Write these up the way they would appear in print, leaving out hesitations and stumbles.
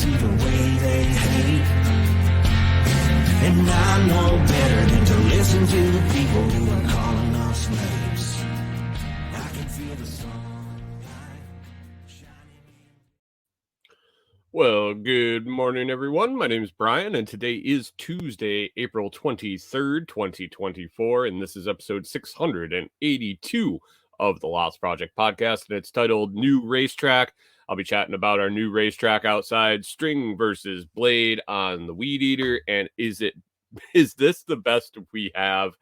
see the way they hate. And I know better than to listen to the people who are calling us slaves. I can feel the sunlight shining. Well, good morning, everyone. My name is Brian, and today is Tuesday, April 23rd, 2024, and this is episode 682 of the Lost Project podcast, and it's titled New Racetrack. I'll be chatting about our new racetrack outside, string versus blade on the Weed Eater, and is this the best we have?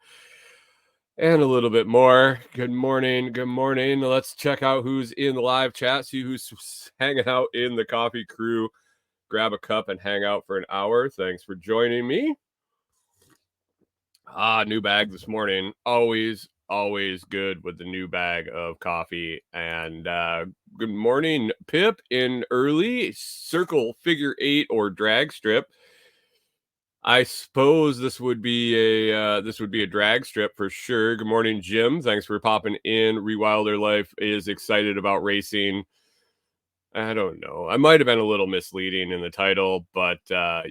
And a little bit more. Good morning. Let's check out who's in the live chat, see who's hanging out in the coffee crew. Grab a cup and hang out for an hour. Thanks for joining me. New bag this morning. Always good with the new bag of coffee. And good morning, Pip, in early circle, figure 8, or drag strip. I suppose this would be a drag strip for sure. Good morning, Jim. Thanks for popping in. Rewilder Life is excited about racing. I don't know. I might have been a little misleading in the title, but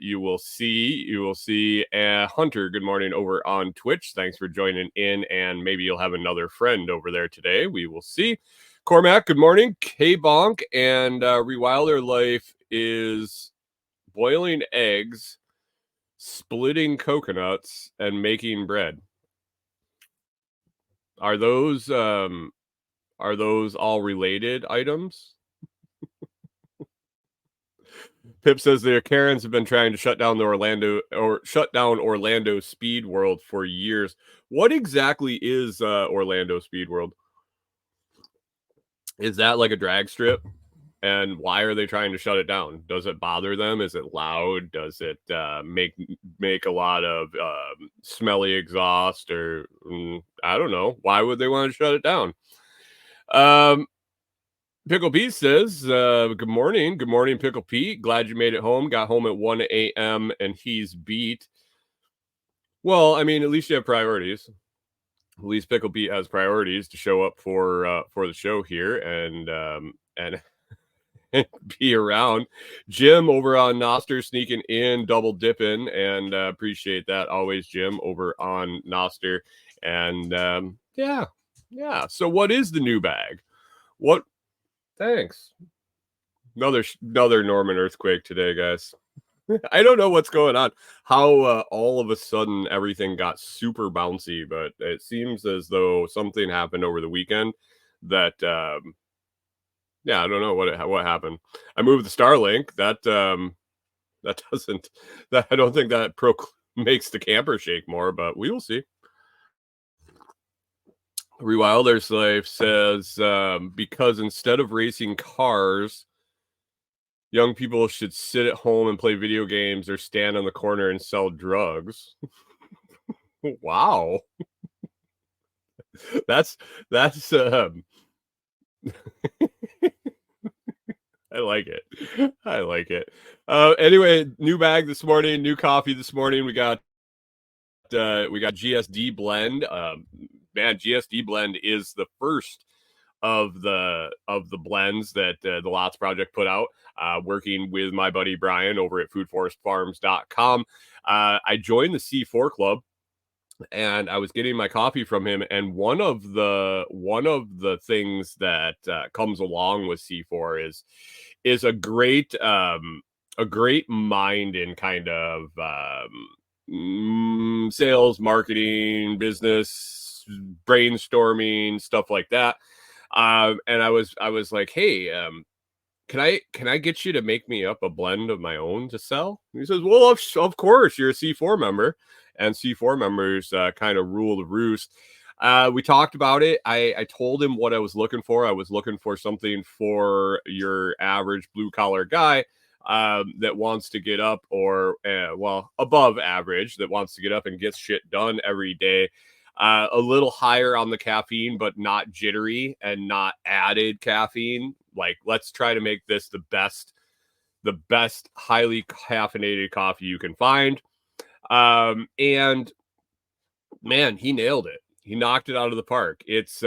you will see. Hunter, good morning over on Twitch. Thanks for joining in, and maybe you'll have another friend over there today. We will see. Cormac, good morning. K-Bonk, and Rewilder Life is boiling eggs, splitting coconuts, and making bread. Are those all related items? Pip says the Karens have been trying to shut down Orlando Speed World for years. What exactly is Orlando Speed World? Is that like a drag strip? And why are they trying to shut it down? Does it bother them? Is it loud? Does it make a lot of smelly exhaust? Or I don't know. Why would they want to shut it down? Pickle Pete says, good morning. Good morning, Pickle Pete. Glad you made it home. Got home at 1 a.m. and he's beat. Well, I mean, at least you have priorities. At least Pickle Pete has priorities to show up for the show here and be around. Jim over on Noster sneaking in, double dipping, and appreciate that always, Jim over on Noster. And yeah. So what is the new bag? What? Thanks. Another Norman earthquake today, guys. I don't know what's going on. How all of a sudden everything got super bouncy, but it seems as though something happened over the weekend that I don't know what happened. I moved the Starlink. I don't think that makes the camper shake more, but we will see. Rewilder's Life says because instead of racing cars, young people should sit at home and play video games or stand on the corner and sell drugs. Wow. That's I like it. Anyway, new bag this morning, new coffee this morning. We got GSD blend. Man, GSD blend is the first of the blends that the Lots Project put out, working with my buddy Brian over at foodforestfarms.com. I joined the C4 Club, and I was getting my coffee from him, and one of the things that comes along with C4 is a great mind in kind of sales, marketing, business, brainstorming, stuff like that. And I was like, hey, can I get you to make me up a blend of my own to sell? And he says, well, of course, you're a C4 member, and C4 members kind of rule the roost. We talked about it. I told him what I was looking for. I was looking for something for your average blue collar guy that wants to get up, or above average, that wants to get up and get shit done every day. A little higher on the caffeine, but not jittery and not added caffeine. Like, let's try to make this the best highly caffeinated coffee you can find. And man, he nailed it. He knocked it out of the park. It's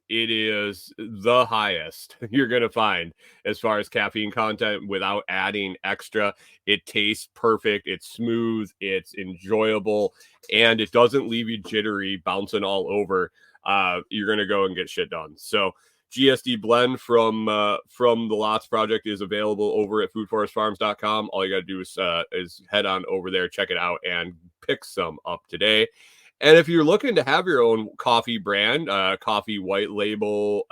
it is the highest you're going to find as far as caffeine content without adding extra. It tastes perfect. It's smooth. It's enjoyable. And it doesn't leave you jittery, bouncing all over. You're going to go and get shit done. So GSD blend from the Lots Project is available over at foodforestfarms.com. All you got to do is head on over there, check it out, and pick some up today. And if you're looking to have your own coffee brand, coffee white label,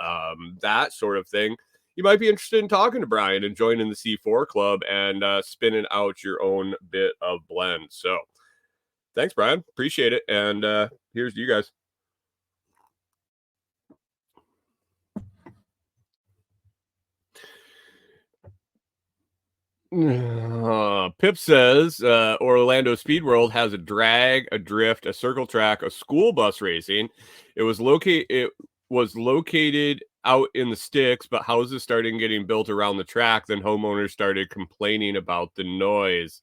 that sort of thing, you might be interested in talking to Brian and joining the C4 Club and spinning out your own bit of blend. So thanks, Brian. Appreciate it. And here's to you guys. Pip says Orlando Speed World has a drag, a drift, a circle track, a school bus racing. It was located out in the sticks, but houses started getting built around the track. Then homeowners started complaining about the noise.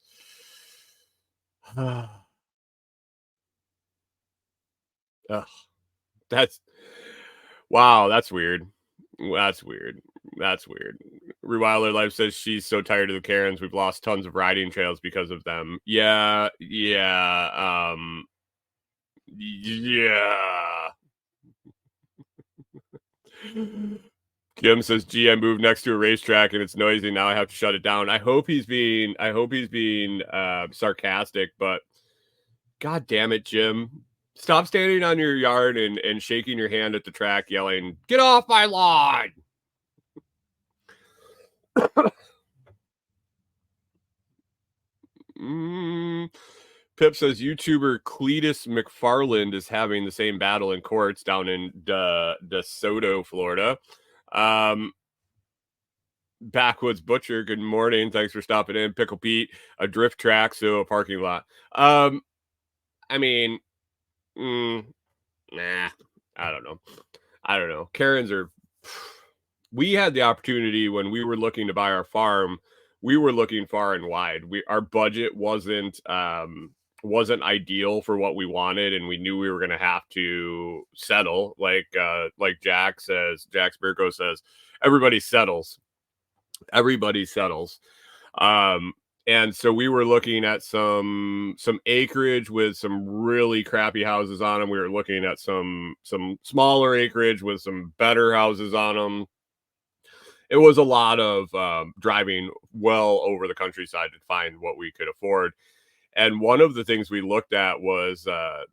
That's wow. That's weird. That's weird. That's weird. Rewilder Life says she's so tired of the Karens. We've lost tons of riding trails because of them. Yeah. Yeah. Kim says, "Gee, I moved next to a racetrack and it's noisy. Now I have to shut it down." I hope he's being sarcastic, but God damn it, Jim. Stop standing on your yard and shaking your hand at the track, yelling, "Get off my lawn!" Pip says YouTuber Cletus McFarland is having the same battle in courts down in DeSoto, Florida. Backwoods Butcher, good morning. Thanks for stopping in. Pickle Pete, a drift track, so a parking lot. I mean, nah, I don't know. Karens are. We had the opportunity when we were looking to buy our farm. We were looking far and wide. Our budget wasn't ideal for what we wanted, and we knew we were going to have to settle. Like Jack Spirko says, everybody settles. And so we were looking at some acreage with some really crappy houses on them. We were looking at some smaller acreage with some better houses on them. It was a lot of driving well over the countryside to find what we could afford. And one of the things we looked at was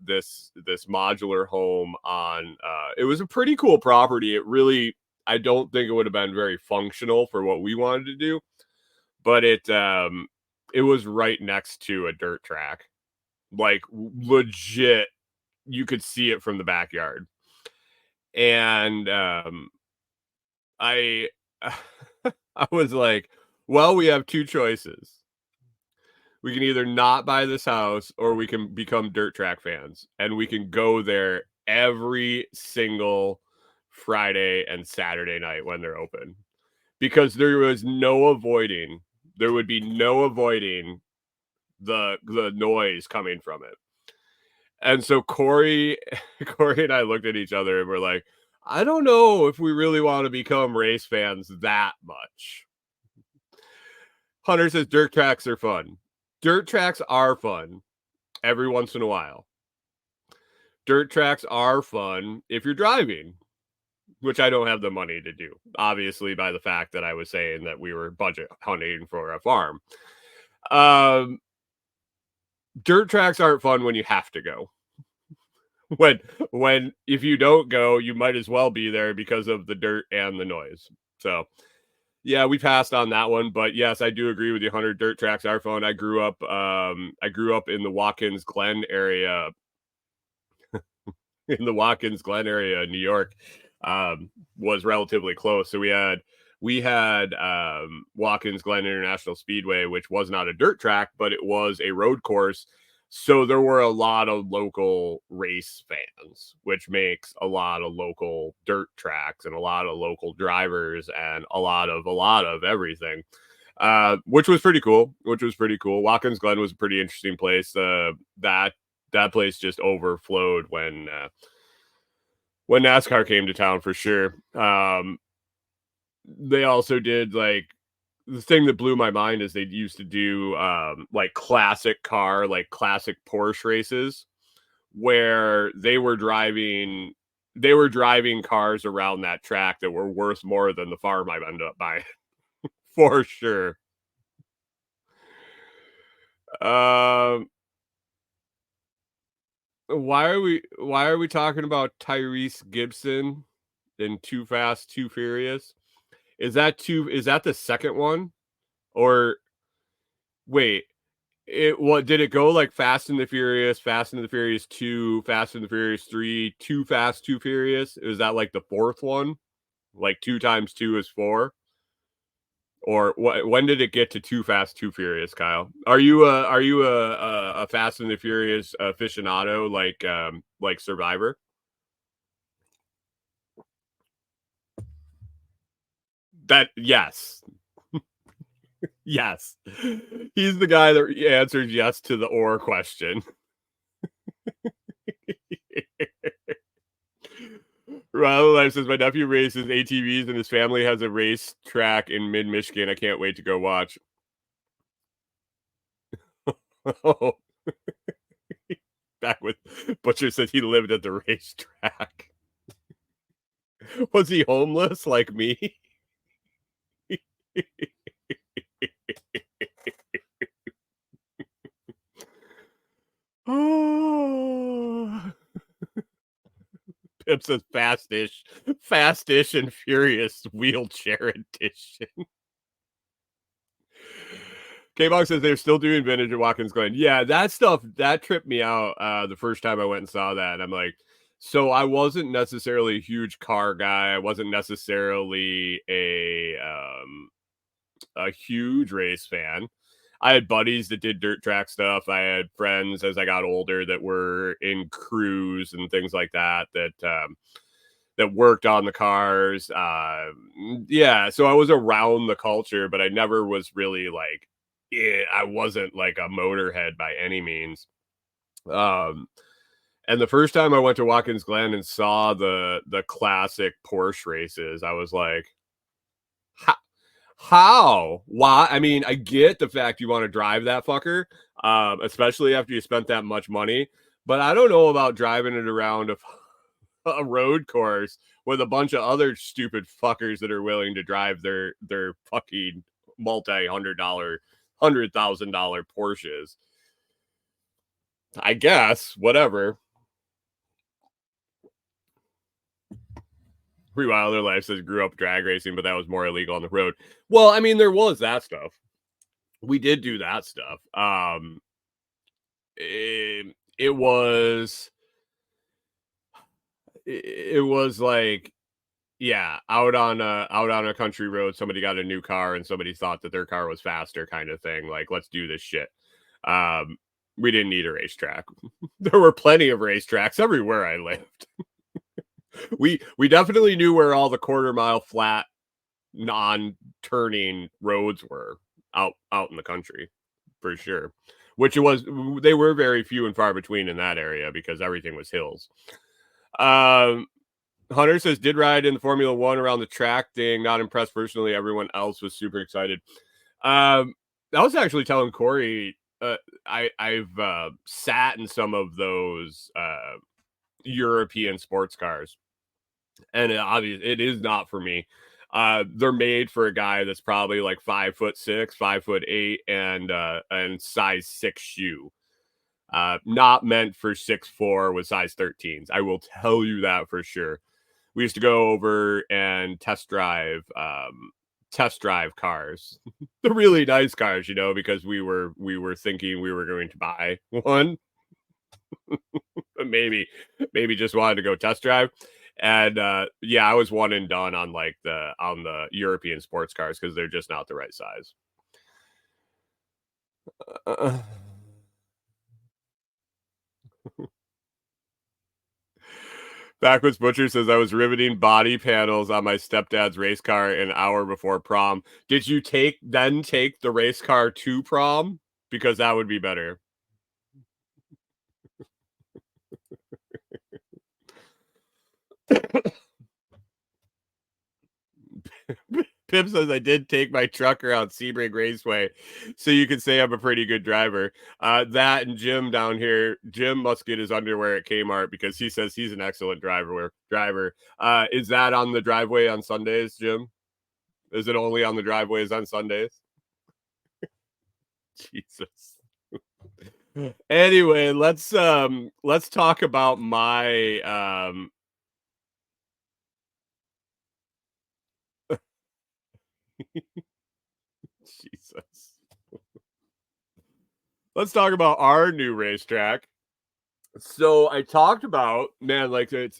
this modular home on. It was a pretty cool property. It really, I don't think it would have been very functional for what we wanted to do, but it was right next to a dirt track, like legit. You could see it from the backyard, and I was like, well, we have two choices. We can either not buy this house or we can become dirt track fans, and we can go there every single Friday and Saturday night when they're open, because there would be no avoiding the noise coming from it. And so Corey and I looked at each other and we're like, I don't know if we really want to become race fans that much. Hunter says dirt tracks are fun. Dirt tracks are fun every once in a while. Dirt tracks are fun if you're driving, which I don't have the money to do, obviously, by the fact that I was saying that we were budget hunting for a farm. Dirt tracks aren't fun when you have to go. When if you don't go, you might as well be there because of the dirt and the noise. So yeah, we passed on that one, but yes, I do agree with you, Hunter. Dirt tracks are fun. I grew up in the Watkins Glen area, New York. Was relatively close. So we had Watkins Glen International Speedway, which was not a dirt track, but it was a road course. So there were a lot of local race fans, which makes a lot of local dirt tracks and a lot of local drivers and a lot of everything, which was pretty cool. Watkins Glen was a pretty interesting place. That place just overflowed when when NASCAR came to town for sure. They also did like the thing that blew my mind is they used to do like classic car, like classic Porsche races where they were driving cars around that track that were worth more than the farm I ended up buying for sure. Um, why are we talking about Tyrese Gibson in Too Fast, Too Furious? Is that the second one? Or wait, what did it go like Fast and the Furious, Fast and the Furious 2, Fast and the Furious 3, Too Fast, Too Furious? Is that like the fourth one? Like 2 times 2 is 4? Or when did it get to Too Fast, Too Furious, Kyle? Are you a Fast and the Furious aficionado like Survivor? That yes. Yes. He's the guy that answers yes to the or question. Ronald Life says, my nephew races ATVs and his family has a racetrack in mid Michigan. I can't wait to go watch. Oh, back with Butcher said he lived at the racetrack. Was he homeless like me? Oh. Pip says fast-ish and furious wheelchair edition. K-Box says they're still doing vintage at Watkins Glen. Yeah, that stuff, that tripped me out the first time I went and saw that. And I'm like, so I wasn't necessarily a huge car guy. I wasn't necessarily a huge race fan. I had buddies that did dirt track stuff. I had friends as I got older that were in crews and things like that that worked on the cars. Yeah, so I was around the culture, but I never was really like, yeah, I wasn't like a motorhead by any means. Um, and the first time I went to Watkins Glen and saw the classic Porsche races, I was like, how? Why? I mean, I get the fact you want to drive that fucker, especially after you spent that much money. But I don't know about driving it around a road course with a bunch of other stupid fuckers that are willing to drive their fucking $100,000 Porsches. I guess whatever. Free Wilder Life says grew up drag racing, but that was more illegal on the road. Well, I mean, there was that stuff. We did do that stuff. It was like, yeah, out on a country road, somebody got a new car and somebody thought that their car was faster, kind of thing. Like, let's do this shit. We didn't need a racetrack. There were plenty of racetracks everywhere I lived. we definitely knew where all the quarter mile flat non-turning roads were out in the country for sure, which it was, they were very few and far between in that area because everything was hills. Hunter says did ride in the Formula One around the track thing, not impressed personally, everyone else was super excited. I was actually telling Corey, I've sat in some of those European sports cars, and it is not for me. They're made for a guy that's probably like 5'6", 5'8", and size 6 shoe. Not meant for 6'4" with size 13s. I will tell you that for sure. We used to go over and test drive cars, the really nice cars, because we were thinking we were going to buy one, maybe just wanted to go test drive. And yeah, I was one and done on the European sports cars because they're just not the right size. Backwards Butcher says I was riveting body panels on my stepdad's race car an hour before prom. Did you take the race car to prom? Because that would be better. Pip says I did take my truck around Sebring Raceway, so you could say I'm a pretty good driver. That and Jim down here, Jim must get his underwear at Kmart because he says he's an excellent driver. Is that on the driveway on Sundays, Jim? Is it only on the driveways on Sundays? Jesus. Anyway, let's talk about my Jesus. Let's talk about our new racetrack. So I talked about, man, like it's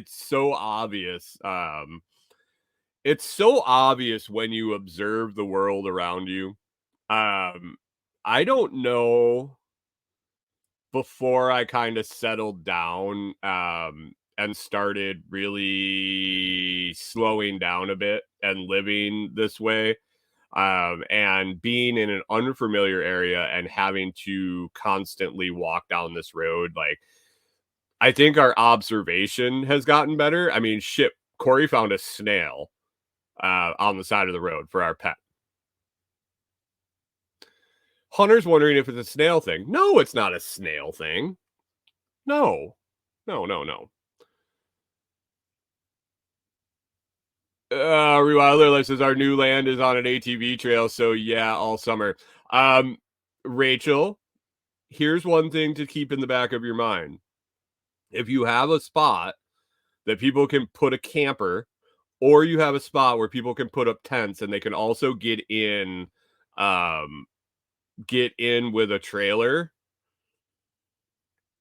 so obvious. It's so obvious when you observe the world around you. Um, I don't know, before I kind of settled down and started really slowing down a bit and living this way, and being in an unfamiliar area and having to constantly walk down this road, like I think our observation has gotten better. I mean, shit, Corey found a snail on the side of the road for our pet. Hunter's wondering if it's a snail thing. No, it's not a snail thing. No. No. Rewilder Life says our new land is on an ATV trail, so yeah, all summer. Rachel, here's one thing to keep in the back of your mind. If you have a spot that people can put a camper, or you have a spot where people can put up tents and they can also get in with a trailer,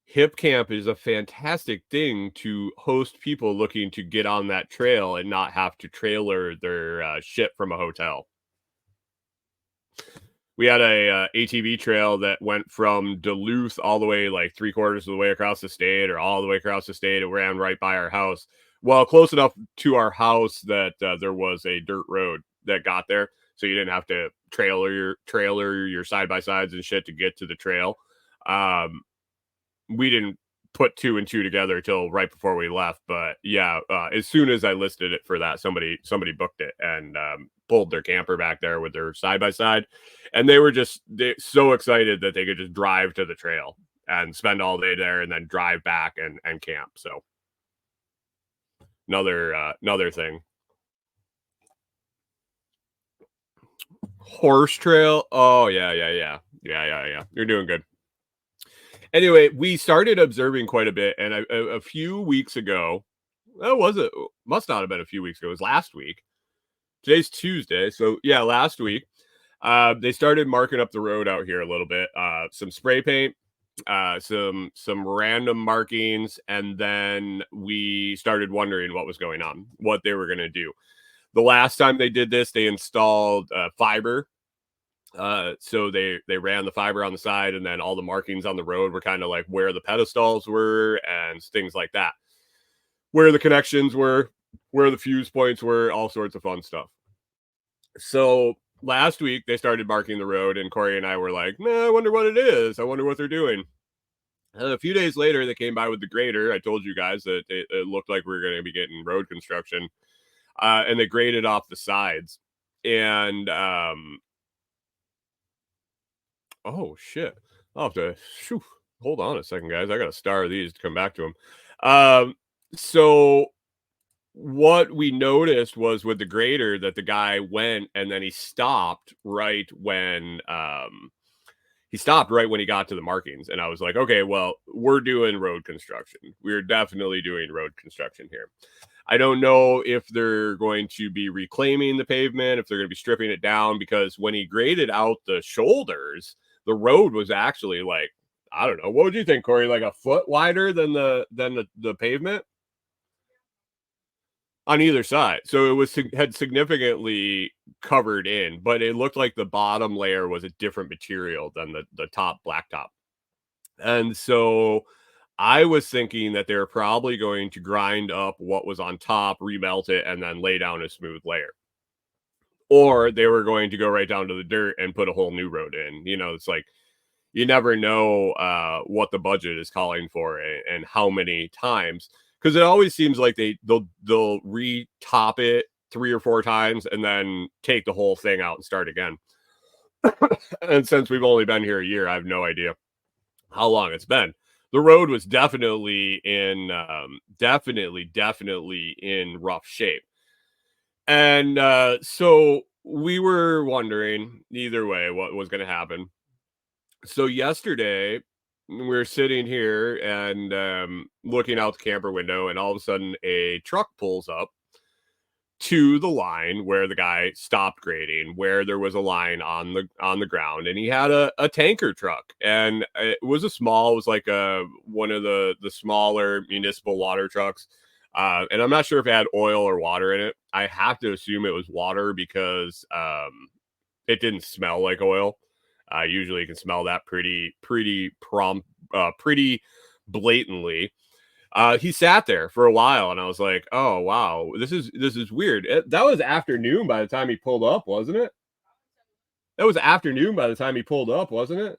Hip Camp is a fantastic thing to host people looking to get on that trail and not have to trailer their shit from a hotel. We had a ATV trail that went from Duluth all the way like 3/4 of the way across the state, or all the way across the state. It ran right by our house. Well, close enough to our house that there was a dirt road that got there, so you didn't have to trailer your side by sides and shit to get to the trail. We didn't put 2 and 2 together till right before we left, but yeah, as soon as I listed it for that, somebody booked it and pulled their camper back there with their side by side, and they were so excited that they could just drive to the trail and spend all day there and then drive back and camp. So another thing. Horse trail. Oh yeah. You're doing good. Anyway, we started observing quite a bit, and a few weeks ago, must not have been a few weeks ago. It was last week. Today's Tuesday, so yeah, last week, they started marking up the road out here a little bit. Some spray paint, some random markings, and then we started wondering what was going on, what they were going to do. The last time they did this, they installed fiber. So they ran the fiber on the side, and then all the markings on the road were kind of like where the pedestals were and things like that, where the connections were, where the fuse points were, all sorts of fun stuff. So last week they started marking the road, and Corey and I were like, I wonder what it is. I wonder what they're doing. And a few days later, they came by with the grader. I told you guys that it looked like we were going to be getting road construction, and they graded off the sides. And oh shit! I'll have to hold on a second, guys. I got to star these to come back to them. So what we noticed was with the grader that the guy went and then he stopped right when he got to the markings, and I was like, okay, well, we're doing road construction. We're definitely doing road construction here. I don't know if they're going to be reclaiming the pavement, if they're going to be stripping it down, because when he graded out the shoulders, the road was actually like, I don't know. What would you think, Corey? Like a foot wider than the pavement on either side. So it had significantly covered in, but it looked like the bottom layer was a different material than the top blacktop. And so I was thinking that they're probably going to grind up what was on top, remelt it, and then lay down a smooth layer. Or they were going to go right down to the dirt and put a whole new road in. You know, it's like, you never know what the budget is calling for and how many times. because it always seems like they'll re-top it 3 or 4 times and then take the whole thing out and start again. And since we've only been here a year, I have no idea how long it's been. The road was definitely in rough shape. And so we were wondering either way what was going to happen. So yesterday we were sitting here and looking out the camper window, and all of a sudden a truck pulls up to the line where the guy stopped grading, where there was a line on the ground, and he had a tanker truck, and it was like one of the smaller municipal water trucks. And I'm not sure if it had oil or water in it. I have to assume it was water because it didn't smell like oil. Usually you can smell that pretty blatantly. He sat there for a while, and I was like, "Oh wow, this is weird." That was afternoon by the time he pulled up, wasn't it? That was afternoon by the time he pulled up, wasn't it?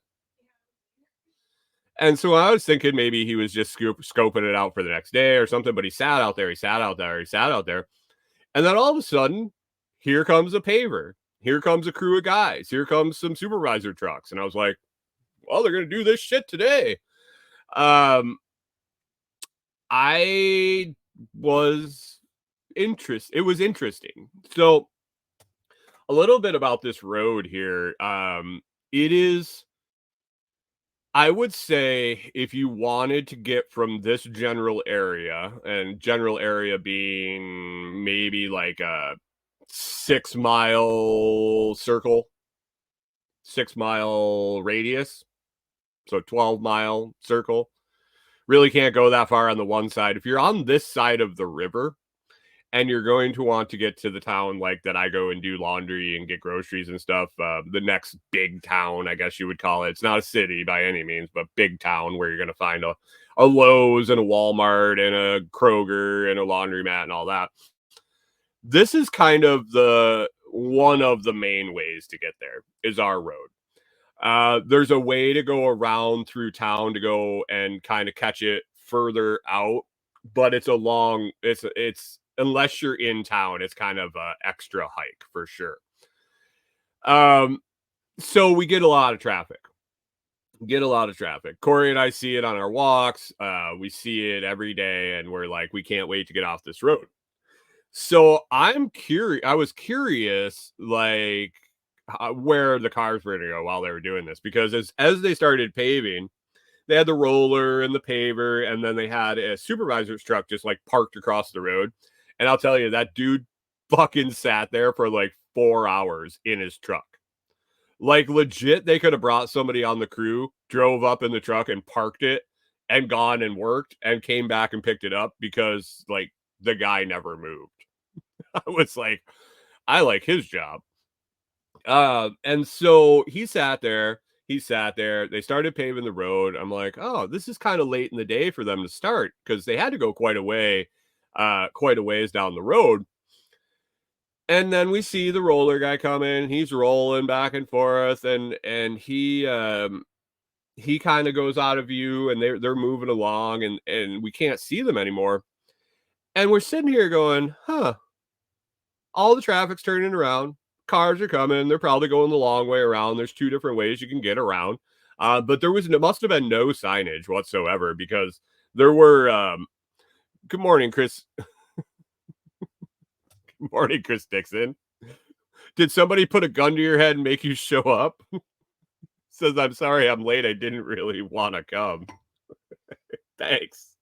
And so I was thinking maybe he was just scoping it out for the next day or something. But he sat out there, he sat out there, he sat out there, and then all of a sudden, here comes a paver. Here comes a crew of guys. Here comes some supervisor trucks, and I was like, "Well, they're gonna do this shit today." Um, I was It was interesting. So a little bit about this road here. It is, I would say, if you wanted to get from this general area, and general area being maybe like a 6-mile circle, 6-mile radius, so 12-mile circle. Really can't go that far on the one side. If you're on this side of the river and you're going to want to get to the town like that I go and do laundry and get groceries and stuff, the next big town, I guess you would call it. It's not a city by any means, but big town where you're going to find a Lowe's and a Walmart and a Kroger and a laundromat and all that. This is kind of one of the main ways to get there is our road. There's a way to go around through town to go and kind of catch it further out, but it's unless you're in town, it's kind of a extra hike for sure. So we get a lot of traffic. Corey and I see it on our walks. We see it every day, and we're like, we can't wait to get off this road. So I was curious, like, where the cars were going to go while they were doing this, because as they started paving, they had the roller and the paver, and then they had a supervisor's truck just like parked across the road. And I'll tell you, that dude fucking sat there for like 4 hours in his truck. Like legit, they could have brought somebody on the crew, drove up in the truck and parked it and gone and worked and came back and picked it up, because like the guy never moved. I was like, I like his job. And so he sat there. They started paving the road. I'm like, oh, this is kind of late in the day for them to start, because they had to go quite a ways down the road. And then we see the roller guy come in. He's rolling back and forth, and he kind of goes out of view, and they're moving along, and we can't see them anymore. And we're sitting here going, huh? All the traffic's turning around. Cars are coming. They're probably going the long way around. There's 2 different ways you can get around. But there must have been no signage whatsoever, because there were, good morning, Chris. Good morning, Chris Dixon. Did somebody put a gun to your head and make you show up? Says, I'm sorry I'm late. I didn't really want to come. Thanks.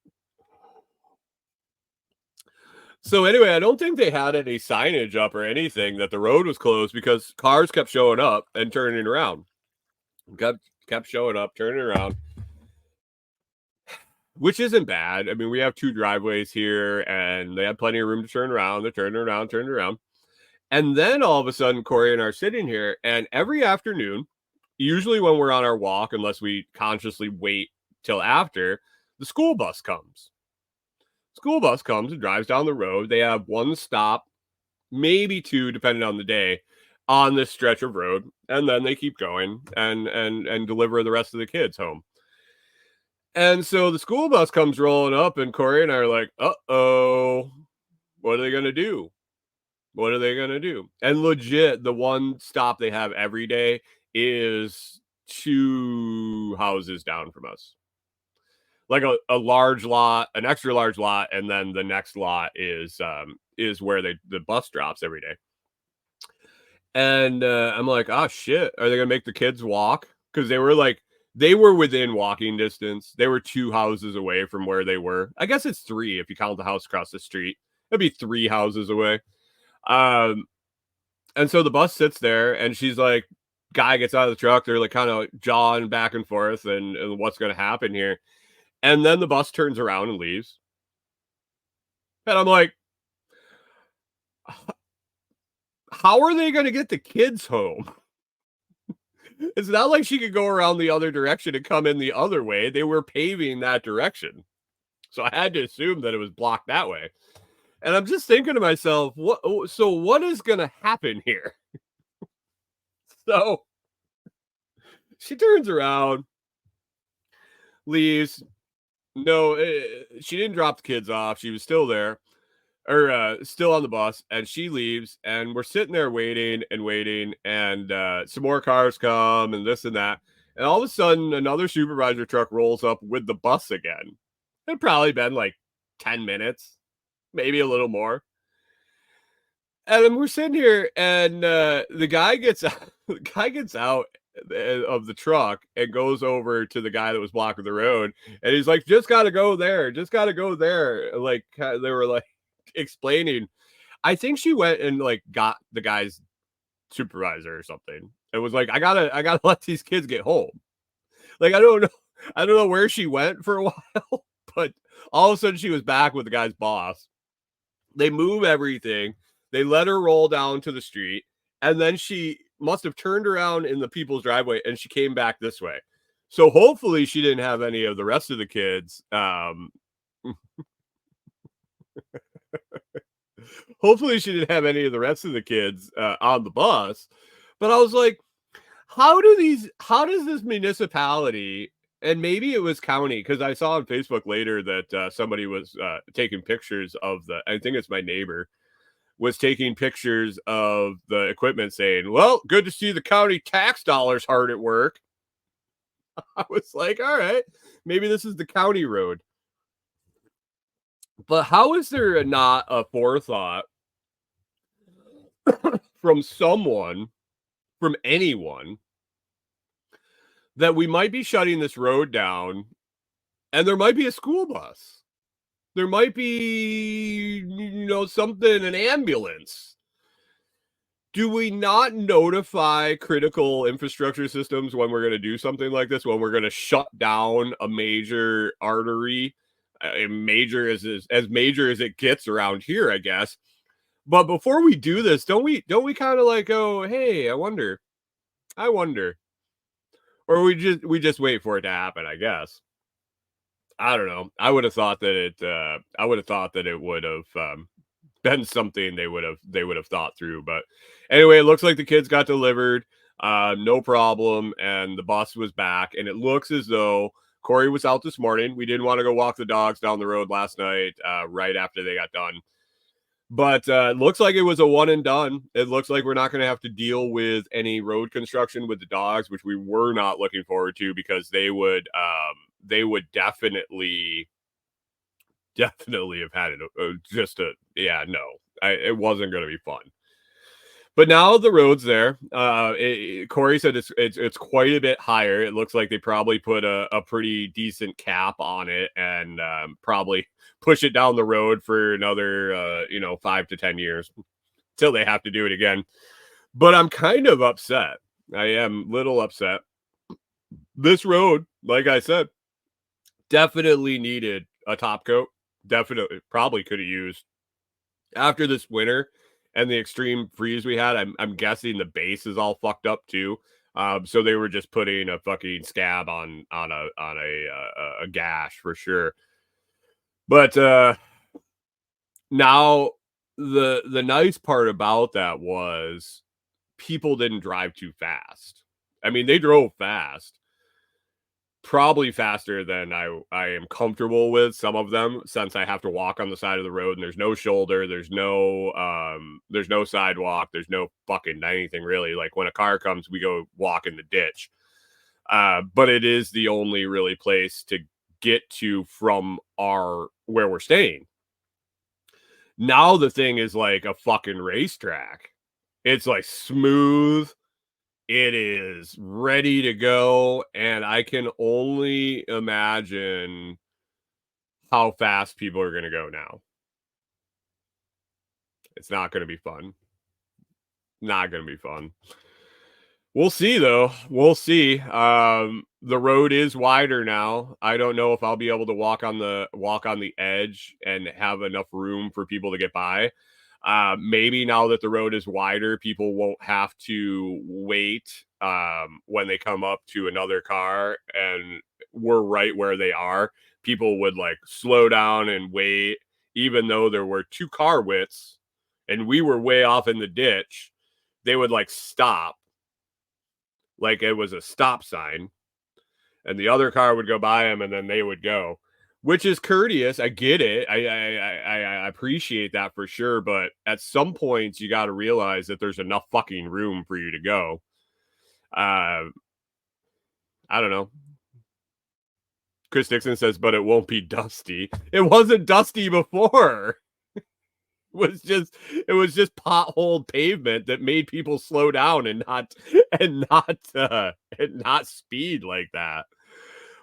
So anyway, I don't think they had any signage up or anything that the road was closed, because cars kept showing up and turning around. Kept showing up, turning around, which isn't bad. I mean, we have 2 driveways here, and they had plenty of room to turn around. They're turning around. And then all of a sudden, Corey and I are sitting here, and every afternoon, usually when we're on our walk, unless we consciously wait till after, the school bus comes. School bus comes and drives down the road. They have 1 stop, maybe 2, depending on the day, on this stretch of road, and then they keep going and deliver the rest of the kids home. And so the school bus comes rolling up, and Corey and I are like, uh-oh, what are they going to do? What are they going to do? And legit, the one stop they have every day is 2 houses down from us. Like a large lot, an extra large lot, and then the next lot is where the bus drops every day. And I'm like, oh shit, are they gonna make the kids walk? Because they were within walking distance. They were 2 houses away from where they were. I guess it's 3 if you count the house across the street. It'd be 3 houses away. And so the bus sits there, and she's like, guy gets out of the truck. They're like kind of jawing back and forth, and what's gonna happen here? And then the bus turns around and leaves. And I'm like, how are they going to get the kids home? It's not like she could go around the other direction and come in the other way. They were paving that direction. So I had to assume that it was blocked that way. And I'm just thinking to myself, what is going to happen here? So she turns around, leaves. No, she didn't drop the kids off. She was still there, or still on the bus, and she leaves, and we're sitting there waiting, and some more cars come, and this and that, and all of a sudden, another supervisor truck rolls up with the bus again. It'd probably been like 10 minutes, maybe a little more. And then we're sitting here, and the guy gets out, of the truck and goes over to the guy that was blocking the road, and he's like, just gotta go there, like they were like explaining. I think she went and like got the guy's supervisor or something. It was like, I gotta let these kids get home. Like, I don't know where she went for a while, but all of a sudden she was back with the guy's boss. They move everything. They let her roll down to the street, and then she must have turned around in the people's driveway, and she came back this way. So hopefully she didn't have any of the rest of the kids. Hopefully she didn't have any of the rest of the kids on the bus. But I was like, how does this municipality, and maybe it was county, because I saw on Facebook later that somebody was taking pictures of I think it's my neighbor, was taking pictures of the equipment saying, well, good to see the county tax dollars hard at work. I was like, all right, maybe this is the county road. But how is there not a forethought from anyone, that we might be shutting this road down, and there might be a school bus? There might be, something, an ambulance. Do we not notify critical infrastructure systems when we're going to do something like this, when we're going to shut down a major artery, major as it gets around here, I guess? But before we do this, don't we kind of like go, hey, I wonder, or we just wait for it to happen, I guess. I don't know. I would have thought that it would have been something they would have thought through. But anyway, it looks like the kids got delivered, no problem, and the bus was back. And it looks as though Corey was out this morning. We didn't want to go walk the dogs down the road last night, right after they got done. But it looks like it was a one and done. It looks like we're not going to have to deal with any road construction with the dogs, which we were not looking forward to, because they would definitely have had it. It wasn't going to be fun. But now the road's there. Corey said it's quite a bit higher. It looks like they probably put a pretty decent cap on it, and probably push it down the road for another 5 to 10 years till they have to do it again. But I'm kind of upset. I am a little upset. This road, like I said, definitely needed a top coat. Definitely, probably could have used, after this winter and the extreme freeze we had. I'm guessing the base is all fucked up too. So they were just putting a fucking scab on a gash for sure. But now the nice part about that was people didn't drive too fast. I mean, they drove fast, probably faster than I am comfortable with some of them, since I have to walk on the side of the road and there's no shoulder, there's no sidewalk, there's no fucking anything really. Like when a car comes, we go walk in the ditch. But it is the only really place to get to from where we're staying. Now the thing is like a fucking racetrack. It's like smooth. It is ready to go, and I can only imagine how fast people are going to go now. It's not going to be fun. Not going to be fun. We'll see, though. We'll see. The road is wider now. I don't know if I'll be able to walk on the edge and have enough room for people to get by. Maybe now that the road is wider, people won't have to wait when they come up to another car and we're right where they are. People would like slow down and wait, even though there were two car widths and we were way off in the ditch. They would like stop, like it was a stop sign, and the other car would go by them and then they would go. Which is courteous. I get it. I appreciate that for sure. But at some points, you got to realize that there's enough fucking room for you to go. I don't know. Chris Dixon says, but it won't be dusty. It wasn't dusty before. It was just potholed pavement that made people slow down and not speed like that.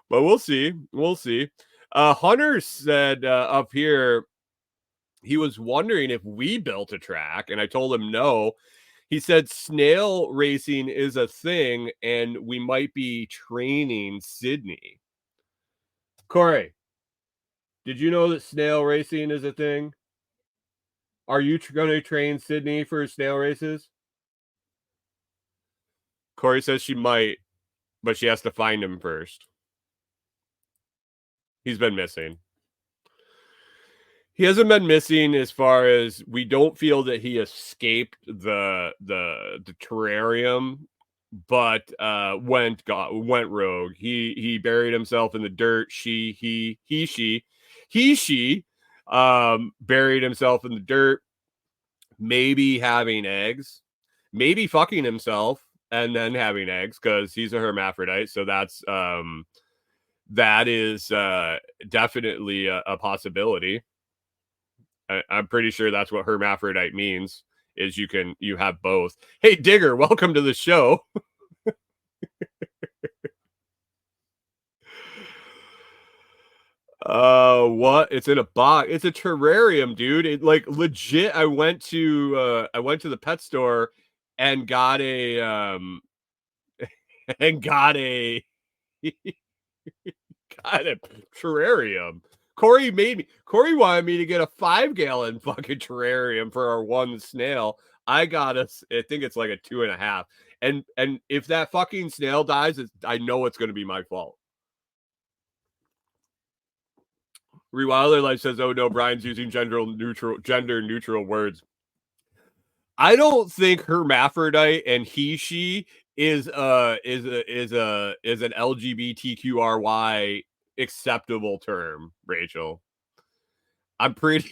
But we'll see. We'll see. Hunter said up here, he was wondering if we built a track, and I told him no. He said snail racing is a thing, and we might be training Sydney. Corey, did you know that snail racing is a thing? Are you going to train Sydney for snail races? Corey says she might, but she has to find him first. He's been missing. He hasn't been missing as far as we don't feel that he escaped the terrarium, but went rogue. He buried himself in the dirt. She buried himself in the dirt, maybe having eggs, maybe fucking himself and then having eggs, because he's a hermaphrodite. So that is definitely a possibility. I'm pretty sure that's what hermaphrodite means, is you have both. Hey, Digger, welcome to the show. What? It's in a box. It's a terrarium, dude. It like legit. I went to the pet store and got a got a terrarium. Corey wanted me to get a 5-gallon fucking terrarium for our one snail. I got I think it's like a 2.5. And if that fucking snail dies, I know it's going to be my fault. Rewilder Life says, "Oh no, Brian's using gender neutral words." I don't think hermaphrodite and he/she is an LGBTQRY acceptable term, Rachel. I'm pretty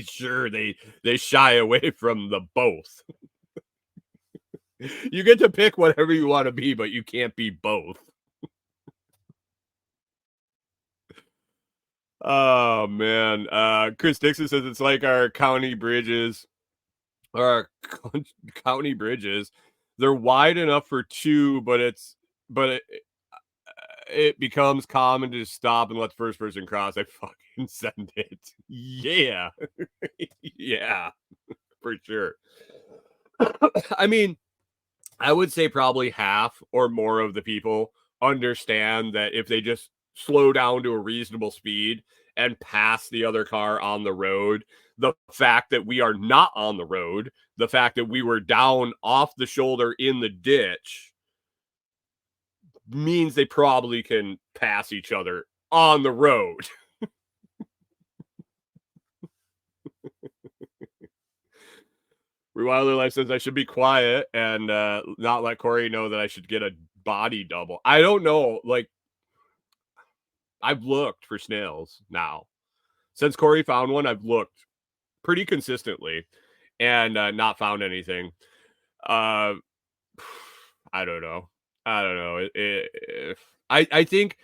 sure they shy away from the both. You get to pick whatever you want to be, but you can't be both. Oh man. Chris Dixon says it's like our county bridges. Our county bridges. They're wide enough for two, but it becomes common to stop and let the first person cross. I fucking send it. Yeah. Yeah, for sure. I mean, I would say probably half or more of the people understand that if they just slow down to a reasonable speed and pass the other car on the road, the fact that we are not on the road, the fact that we were down off the shoulder in the ditch, means they probably can pass each other on the road. Rewilder Life says I should be quiet and not let Corey know that I should get a body double. I don't know. Like, I've looked for snails now. Since Corey found one, I've looked pretty consistently and not found anything. I don't know. I don't know. I think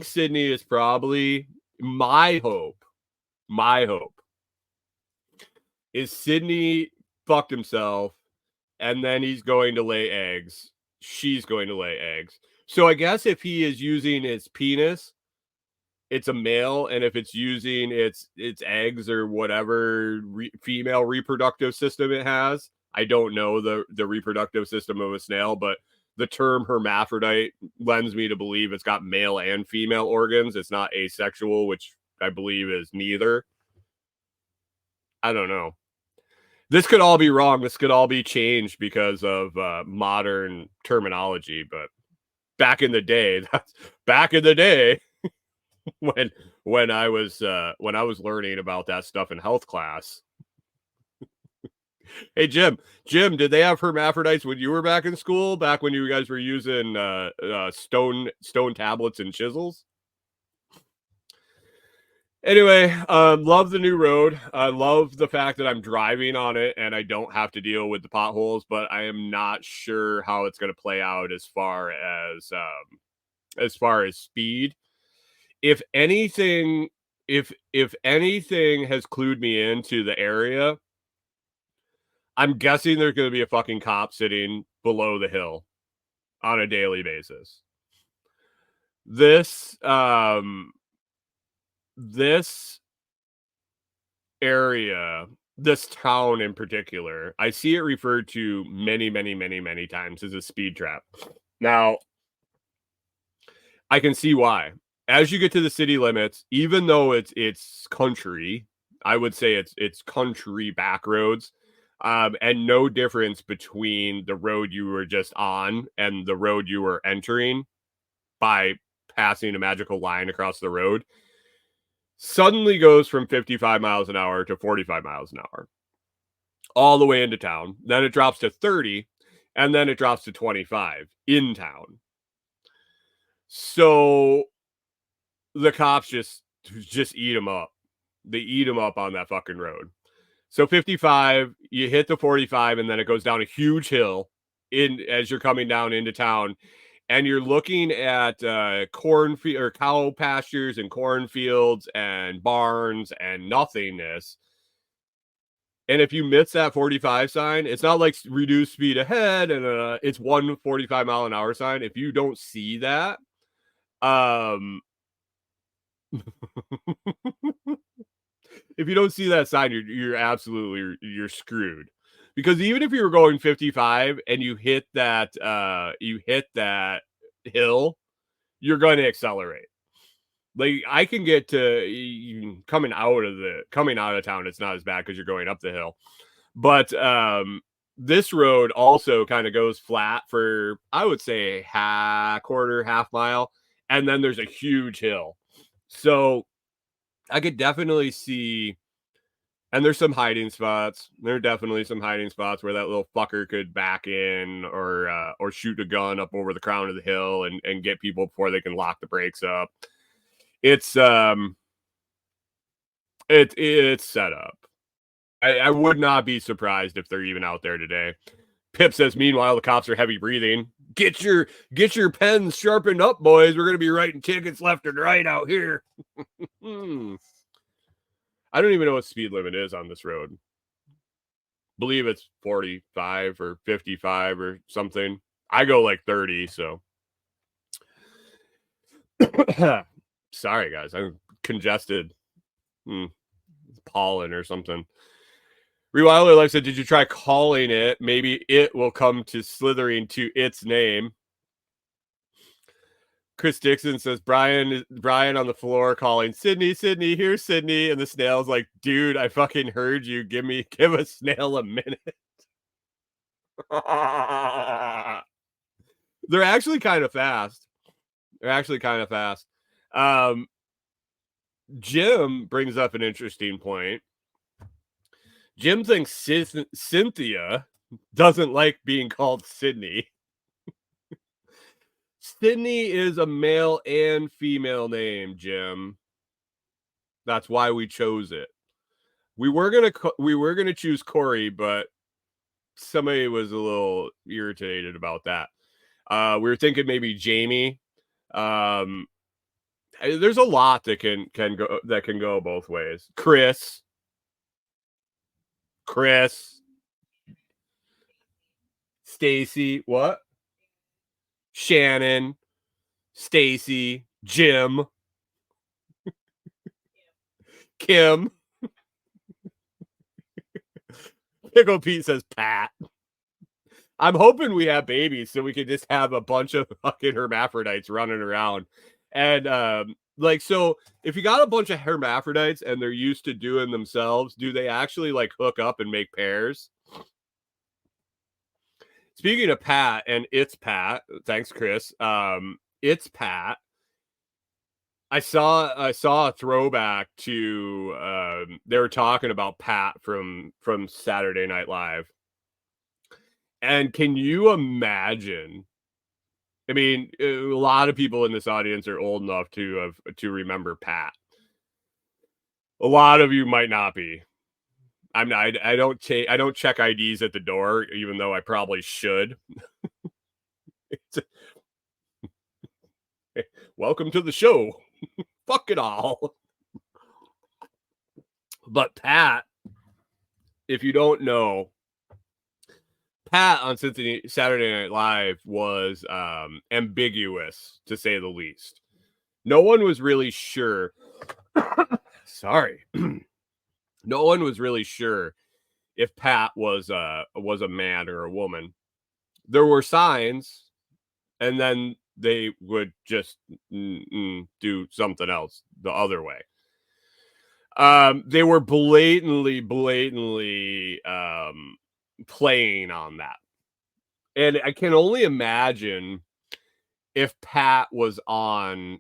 Sydney is probably my hope. My hope is Sydney fucked himself, and then he's going to lay eggs. She's going to lay eggs. So I guess if he is using its penis, it's a male, and if it's using its eggs or whatever female reproductive system it has, I don't know the reproductive system of a snail, but the term hermaphrodite lends me to believe it's got male and female organs. It's not asexual, which I believe is neither. I don't know. This could all be wrong. This could all be changed because of modern terminology. But back in the day, when I was learning about that stuff in health class. Hey Jim, did they have hermaphrodites when you were back in school? Back when you guys were using stone tablets and chisels? Anyway, love the new road. I love the fact that I'm driving on it and I don't have to deal with the potholes, but I am not sure how it's going to play out as far as speed. If anything has clued me into the area, I'm guessing there's going to be a fucking cop sitting below the hill on a daily basis. This area, this town in particular, I see it referred to many, many, many, many times as a speed trap. Now, I can see why. As you get to the city limits, even though it's country, I would say it's country back roads, and no difference between the road you were just on and the road you were entering by passing a magical line across the road, suddenly goes from 55 miles an hour to 45 miles an hour all the way into town. Then it drops to 30, and then it drops to 25 in town. So the cops just eat them up. They eat them up on that fucking road. So 55, you hit the 45, and then it goes down a huge hill as you're coming down into town. And you're looking at cornfield or cow pastures and cornfields and barns and nothingness. And if you miss that 45 sign, it's not like reduce speed ahead and it's 145 mile an hour sign. If you don't see that, if you don't see that sign, you're absolutely screwed. Because even if you were going 55 and you hit that hill, you're going to accelerate. Like, I can get to coming out of town, it's not as bad because you're going up the hill. But this road also kind of goes flat for, I would say, half mile, and then there's a huge hill. So I could definitely see. And there's some hiding spots. There are definitely some hiding spots where that little fucker could back in or shoot a gun up over the crown of the hill and get people before they can lock the brakes up. It's set up. I would not be surprised if they're even out there today. Pip says, meanwhile, the cops are heavy breathing. Get your pens sharpened up, boys. We're going to be writing tickets left and right out here. I don't even know what speed limit is on this road. Believe it's 45 or 55 or something. I go like 30, so. Sorry, guys. I'm congested. Pollen or something. Rewilder Life said, did you try calling it? Maybe it will come to slithering to its name. Chris Dixon says, Brian on the floor calling, Sydney, here's Sydney. And the snail's like, dude, I fucking heard you. Give a snail a minute. They're actually kind of fast. Jim brings up an interesting point. Jim thinks Cynthia doesn't like being called Sydney. Sydney is a male and female name, Jim. That's why we chose it. We were gonna choose Corey, but somebody was a little irritated about that. We were thinking maybe Jamie. There's a lot that can go both ways. Chris, Stacy, what? Shannon, Stacy, Jim, Kim. Pickle Pete says Pat. I'm hoping we have babies so we can just have a bunch of fucking hermaphrodites running around. And so if you got a bunch of hermaphrodites and they're used to doing themselves, do they actually like hook up and make pairs? Speaking of Pat, and it's Pat. Thanks, Chris. It's Pat. I saw a throwback to they were talking about Pat from Saturday Night Live. And can you imagine? I mean, a lot of people in this audience are old enough to remember Pat. A lot of you might not be. I'm not. I don't check IDs at the door, even though I probably should. Welcome to the show. Fuck it all. But Pat, if you don't know, Pat on Saturday Night Live was ambiguous, to say the least. No one was really sure. Sorry. No one was really sure if Pat was a man or a woman. There were signs, and then they would just do something else the other way. They were blatantly playing on that. And I can only imagine if Pat was on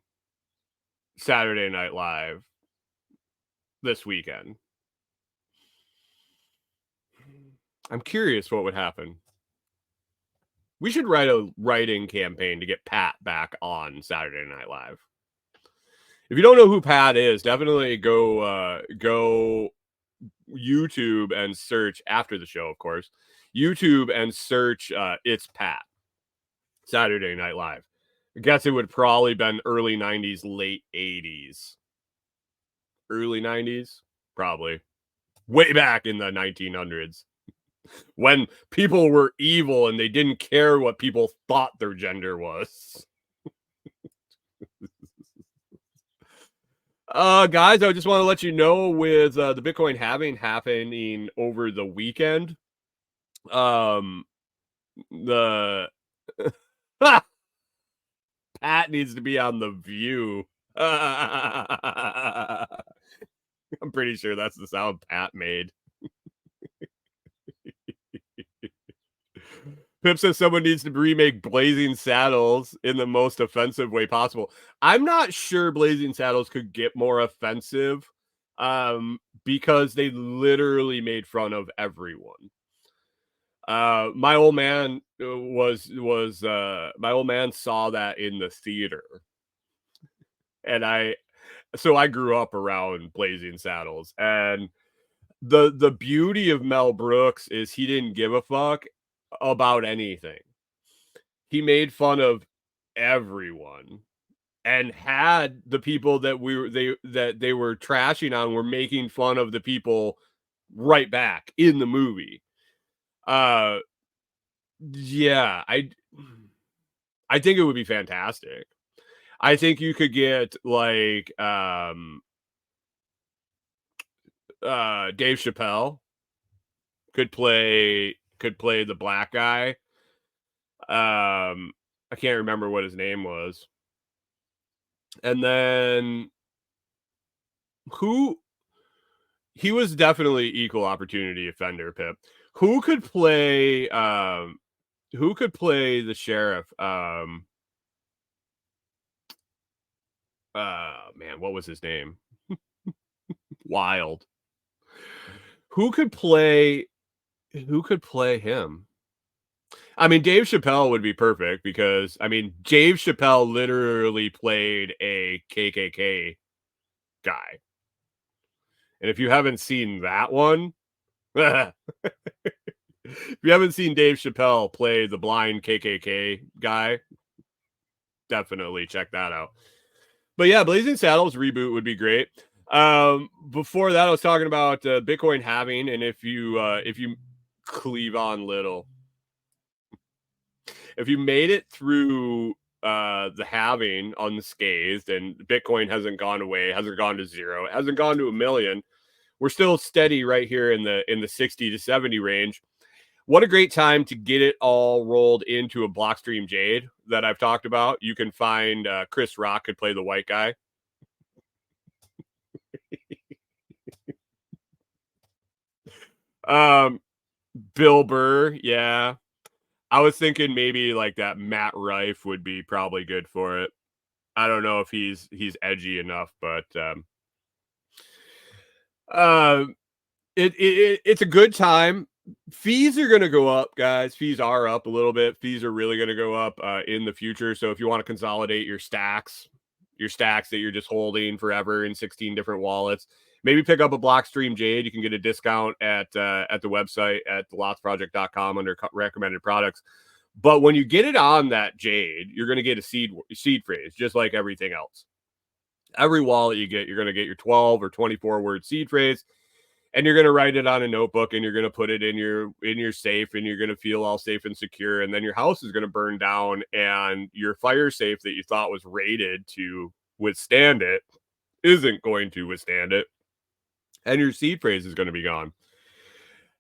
Saturday Night Live this weekend. I'm curious what would happen. We should write a writing campaign to get Pat back on Saturday Night Live. If you don't know who Pat is, definitely go YouTube and search after the show, of course. YouTube and search It's Pat Saturday Night Live. I guess it would probably been early 90s, late 80s. Early 90s? Probably. Way back in the 1900s. When people were evil and they didn't care what people thought their gender was. Guys, I just want to let you know with the Bitcoin halving happening over the weekend, the Pat needs to be on The View. I'm pretty sure that's the sound Pat made. Pip says someone needs to remake Blazing Saddles in the most offensive way possible. I'm not sure Blazing Saddles could get more offensive because they literally made fun of everyone. My old man my old man saw that in the theater. And I grew up around Blazing Saddles, and the beauty of Mel Brooks is he didn't give a fuck about anything. He made fun of everyone and had the people that they were trashing on were making fun of the people right back in the movie. Yeah, I think it would be fantastic. I think you could get like Dave Chappelle could play the black guy. I can't remember what his name was. And then he was definitely equal opportunity offender, Pip. Who could play the sheriff? Man, what was his name? Wild. Who could play him? I mean, Dave Chappelle would be perfect because, I mean, Dave Chappelle literally played a KKK guy. And if you haven't seen that one, if you haven't seen Dave Chappelle play the blind KKK guy, definitely check that out. But yeah, Blazing Saddles reboot would be great. Before that, I was talking about Bitcoin halving, and if you cleave on little, if you made it through the halving unscathed, and Bitcoin hasn't gone away, hasn't gone to zero, hasn't gone to 1,000,000, we're still steady right here in the 60 to 70 range. What a great time to get it all rolled into a Blockstream Jade that I've talked about. You can find Chris Rock could play the white guy. Bill Burr, yeah. I was thinking maybe like that Matt Rife would be probably good for it. I don't know if he's edgy enough, but uh, it's a good time. Fees are going to go up, guys. Fees are up a little bit. Fees are really going to go up in the future. So if you want to consolidate your stacks that you're just holding forever in 16 different wallets, maybe pick up a Blockstream Jade. You can get a discount at the website at thelotsproject.com under recommended products. But when you get it on that Jade, you're going to get a seed phrase, just like everything else. Every wallet you get, you're going to get your 12 or 24 word seed phrase, and you're going to write it on a notebook, and you're going to put it in your safe, and you're going to feel all safe and secure. And then your house is going to burn down, and your fire safe that you thought was rated to withstand it isn't going to withstand it, and your seed phrase is going to be gone.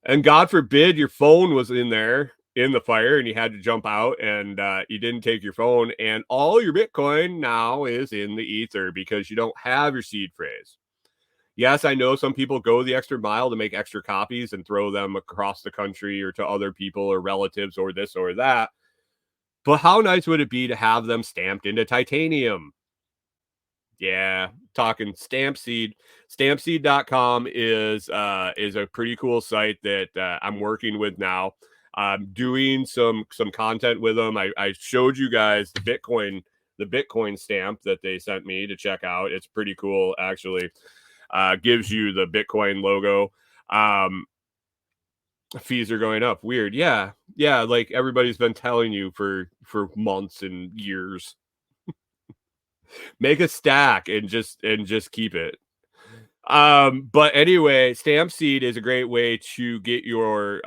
And God forbid your phone was in there in the fire and you had to jump out and you didn't take your phone, and all your Bitcoin now is in the ether because you don't have your seed phrase. Yes, I know some people go the extra mile to make extra copies and throw them across the country or to other people or relatives or this or that. But how nice would it be to have them stamped into titanium? Yeah, talking Stampseed. Stampseed.com is a pretty cool site that I'm working with now. I'm doing some content with them. I showed you guys the Bitcoin stamp that they sent me to check out. It's pretty cool, actually. Gives you the Bitcoin logo. Fees are going up. Weird. Yeah, like everybody's been telling you for months and years. Make a stack and just keep it. But anyway, Stampseed is a great way to get your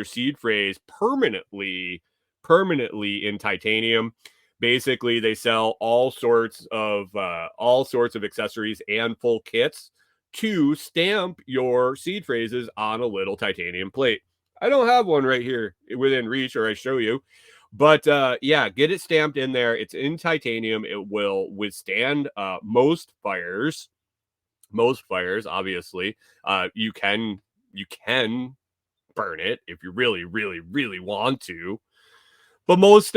seed phrase permanently in titanium. Basically, they sell all sorts of accessories and full kits to stamp your seed phrases on a little titanium plate. I don't have one right here within reach, or I show you. But yeah, get it stamped in there. It's in titanium. It will withstand most fires. Most fires, obviously. You can burn it if you really, really, really want to. But most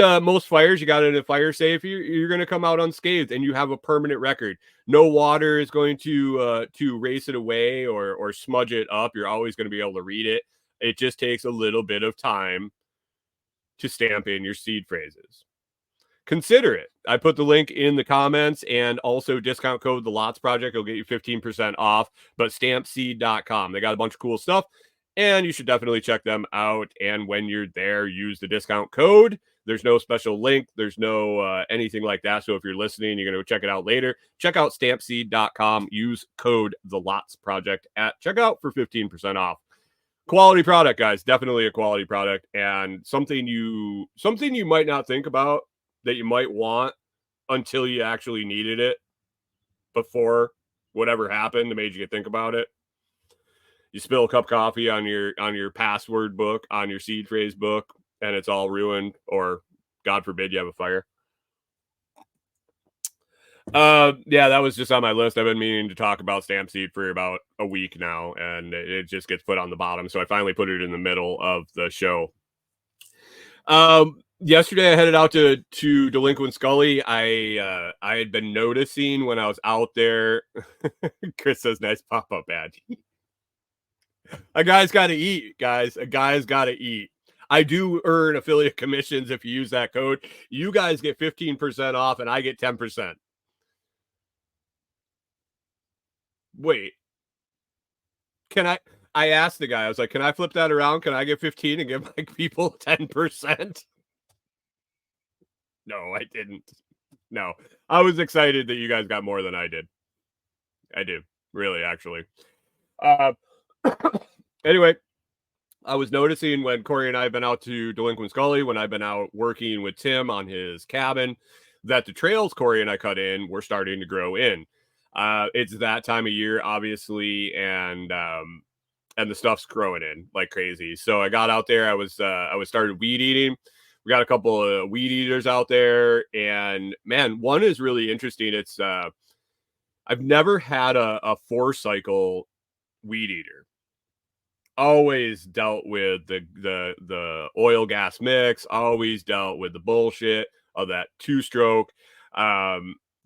fires, you got it in a fire safe, you're going to come out unscathed, and you have a permanent record. No water is going to race it away or smudge it up. You're always going to be able to read it. It just takes a little bit of time to stamp in your seed phrases. Consider it. I put the link in the comments, and also discount code The Lots Project will get you 15% off. But stampseed.com, they got a bunch of cool stuff, and you should definitely check them out. And when you're there, use the discount code. There's no special link. There's no anything like that. So if you're listening, you're going to check it out later. Check out stampseed.com. Use code The Lots Project at checkout for 15% off. Quality product, guys. Definitely a quality product, and something you might not think about that you might want until you actually needed it before whatever happened that made you think about it. You spill a cup of coffee on your password book, on your seed phrase book, and it's all ruined, or God forbid you have a fire. Yeah, that was just on my list. I've been meaning to talk about Stampseed for about a week now, and it just gets put on the bottom. So I finally put it in the middle of the show. Yesterday I headed out to Delinquent Scully. I had been noticing when I was out there. Chris says, "Nice pop-up ad." A guy's got to eat, guys. A guy's got to eat. I do earn affiliate commissions if you use that code. You guys get 15% off and I get 10%. Wait, can I asked the guy, I was like, can I flip that around? Can I get 15 and give my people 10%? No, I didn't. No, I was excited that you guys got more than I did. I do, really, actually. Uh, anyway, I was noticing when Corey and I have been out to Delinquent Scully, when I've been out working with Tim on his cabin, that the trails Corey and I cut in were starting to grow in. It's that time of year, obviously, and the stuff's growing in like crazy. So I got out there. I was started weed eating. We got a couple of weed eaters out there, and man, one is really interesting. It's I've never had a 4-cycle weed eater. Always dealt with the oil gas mix. Always dealt with the bullshit of that 2-stroke.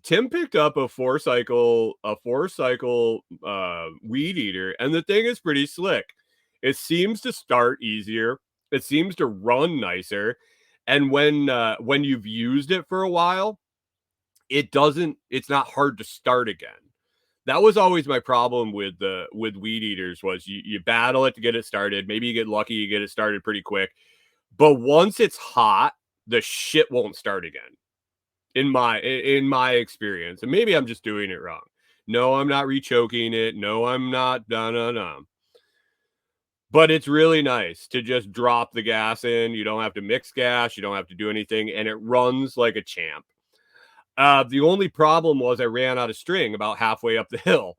Tim picked up a 4-cycle weed eater, and the thing is pretty slick. It seems to start easier. It seems to run nicer, and when you've used it for a while, it's not hard to start again. That was always my problem with weed eaters was you battle it to get it started. Maybe you get lucky, you get it started pretty quick. But once it's hot, the shit won't start again. In my experience. And maybe I'm just doing it wrong. No, I'm not rechoking it. No, I'm not. No. But it's really nice to just drop the gas in. You don't have to mix gas. You don't have to do anything. And it runs like a champ. The only problem was I ran out of string about halfway up the hill.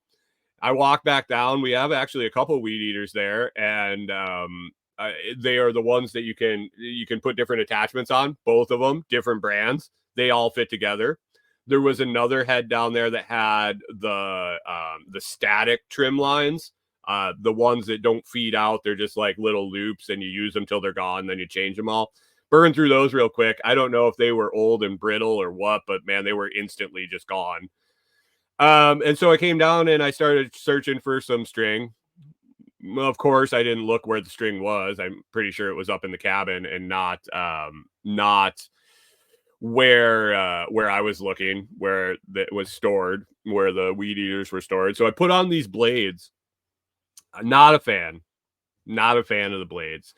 I walked back down. We have actually a couple weed eaters there, and they are the ones that you can put different attachments on. Both of them, different brands. They all fit together. There was another head down there that had the static trim lines, the ones that don't feed out. They're just like little loops, and you use them till they're gone. Then you change them all. Burn through those real quick. I don't know if they were old and brittle or what, but man, they were instantly just gone. And so I came down and I started searching for some string. Of course, I didn't look where the string was. I'm pretty sure it was up in the cabin and not where I was looking, where that was stored, where the weed eaters were stored. So I put on these blades. I'm not a fan of the blades.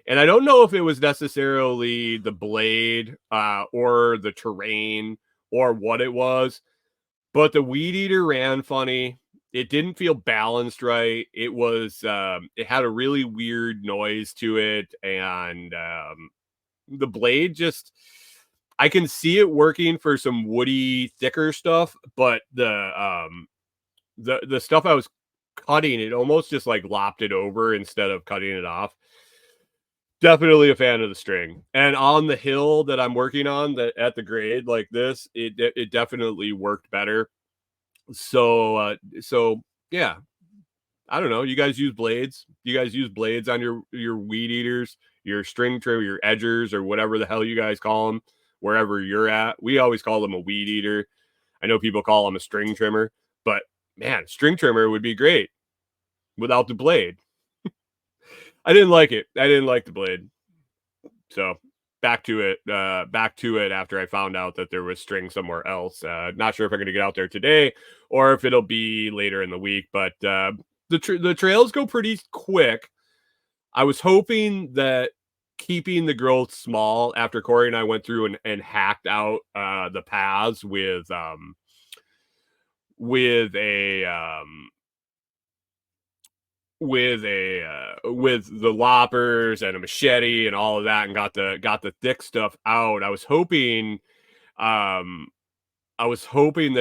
And I don't know if it was necessarily the blade or the terrain or what it was, but the weed eater ran funny. It didn't feel balanced right. It was it had a really weird noise to it, and the blade just, I can see it working for some woody, thicker stuff, but the stuff I was cutting, it almost just like lopped it over instead of cutting it off. Definitely a fan of the string. And on the hill that I'm working on, that at the grade like this, it definitely worked better. So yeah. I don't know. You guys use blades? You guys use blades on your weed eaters, your string trim, your edgers, or whatever the hell you guys call them, wherever you're at? We always call them a weed eater. I know people call them a string trimmer, but man, string trimmer would be great without the blade. I didn't like it. I didn't like the blade. So back to it after I found out that there was string somewhere else. Not sure if I'm going to get out there today or if it'll be later in the week, but the trails go pretty quick. I was hoping that keeping the growth small after Corey and I went through and hacked out the paths with the loppers and a machete and all of that, and got the thick stuff out. I was hoping that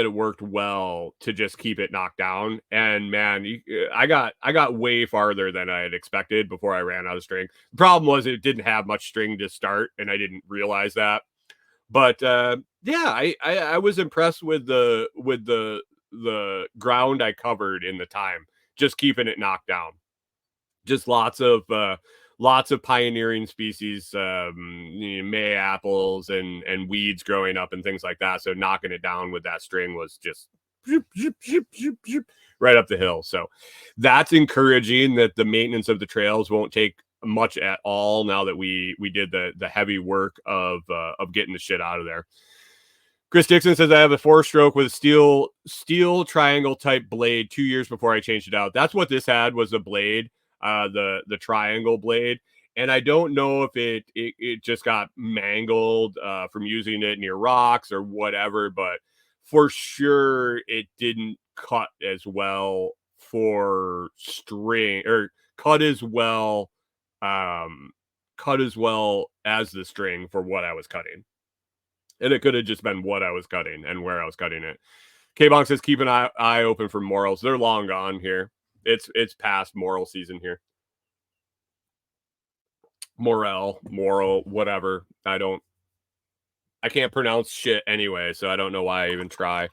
it worked well to just keep it knocked down. And man, I got way farther than I had expected before I ran out of string. The problem was it didn't have much string to start, and I didn't realize that. But yeah, I was impressed with the ground I covered in the time, just keeping it knocked down. Just lots of pioneering species, May apples and weeds growing up and things like that. So knocking it down with that string was just right up the hill. So that's encouraging that the maintenance of the trails won't take much at all now that we did the heavy work of getting the shit out of there. Chris Dixon says I have a 4-stroke with a steel triangle type blade 2 years before I changed it out. That's what this had, was a blade, the triangle blade. And I don't know if it just got mangled from using it near rocks or whatever, but for sure it didn't cut as well for string, or cut as well as the string for what I was cutting. And it could have just been what I was cutting and where I was cutting it. K-Bonk says keep an eye open for morels. They're long gone here. It's past moral season here. Moral, whatever. I can't pronounce shit anyway, so I don't know why I even try.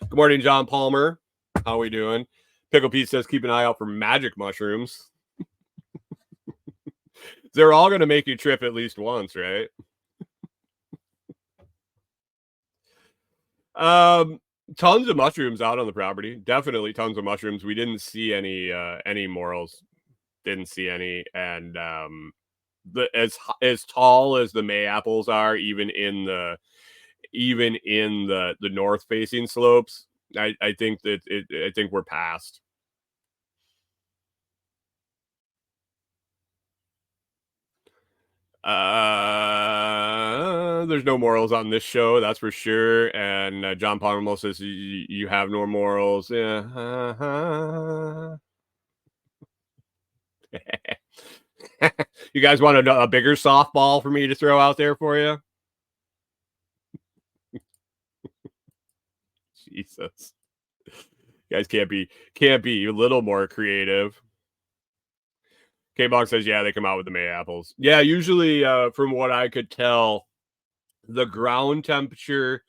Good morning, John Palmer. How we doing? Pickle Pete says keep an eye out for magic mushrooms. They're all going to make you trip at least once, right? Tons of mushrooms out on the property. Definitely tons of mushrooms. We didn't see any morels. Didn't see any. And as tall as the May apples are, even in the north facing slopes, I think I think we're past. There's no morals on this show, that's for sure. And John Palmer says you have no morals. Yeah. You guys want a bigger softball for me to throw out there for you? Jesus, you guys can't be a little more creative. K-Box says, yeah, they come out with the May apples. Yeah, usually, from what I could tell, the ground temperature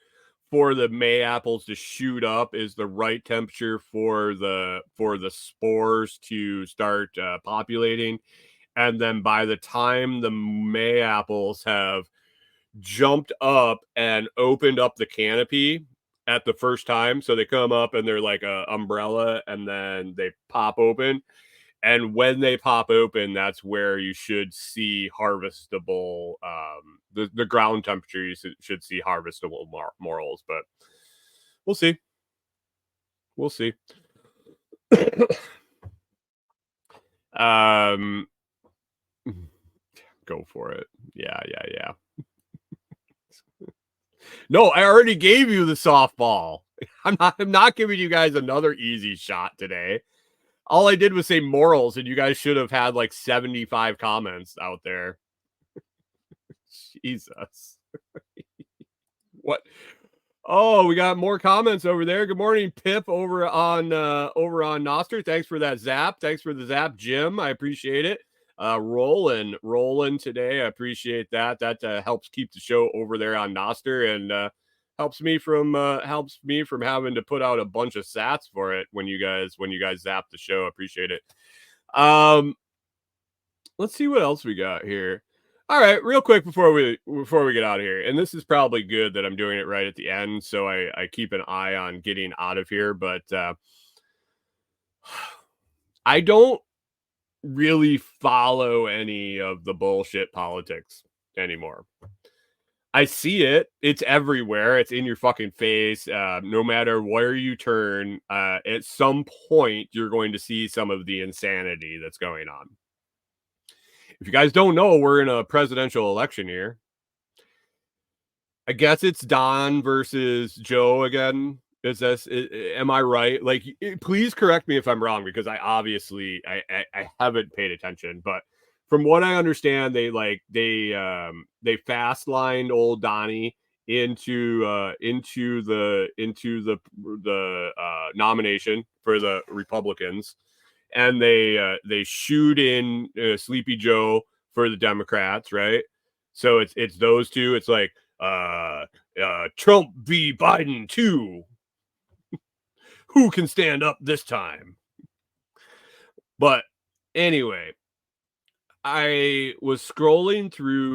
for the May apples to shoot up is the right temperature for the spores to start populating. And then by the time the May apples have jumped up and opened up the canopy at the first time, so they come up and they're like a umbrella, and then they pop open. And when they pop open, that's where you should see harvestable, the ground temperature, you should see harvestable morels, but we'll see. We'll see. Go for it. Yeah. No, I already gave you the softball. I'm not giving you guys another easy shot today. All I did was say morals, and you guys should have had like 75 comments out there. Jesus. What? Oh, we got more comments over there. Good morning, Pip, over on Noster. Thanks for that zap. Thanks for the zap, Jim. I appreciate it. Rolling today. I appreciate that. That helps keep the show over there on Noster, and helps me from having to put out a bunch of sats for it when you guys zap the show. I appreciate it. Let's see what else we got here. All right, real quick before we get out of here, and this is probably good that I'm doing it right at the end, so I keep an eye on getting out of here. But I don't really follow any of the bullshit politics anymore. I see it. It's everywhere. It's in your fucking face. No matter where you turn, at some point, you're going to see some of the insanity that's going on. If you guys don't know, we're in a presidential election year. I guess it's Don versus Joe again. Am I right? Like, please correct me if I'm wrong, because I obviously haven't paid attention, but from what I understand, they fast lined old Donnie into the nomination for the Republicans, and they shoot in Sleepy Joe for the Democrats, right? So it's those two. It's like Trump v. Biden 2. Who can stand up this time? But anyway, I was scrolling through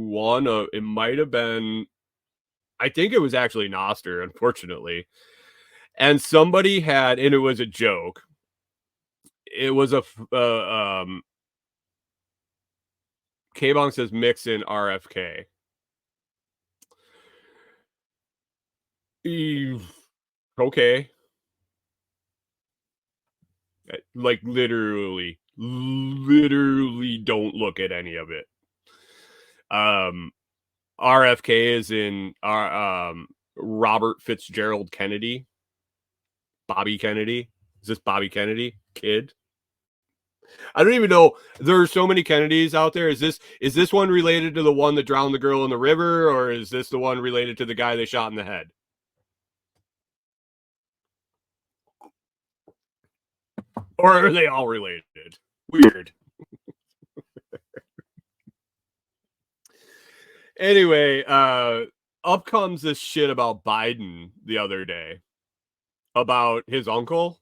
one of, it might have been, I think it was actually Noster, unfortunately. And somebody had, and it was a joke. it was a K-Bong says mix in RFK. Okay. Like literally don't look at any of it. RFK is in Robert Fitzgerald Kennedy. Bobby Kennedy. Is this Bobby Kennedy? Kid? I don't even know. There are so many Kennedys out there. Is this one related to the one that drowned the girl in the river, or is this the one related to the guy they shot in the head? Or are they all related? Weird. Anyway, up comes this shit about Biden the other day about his uncle.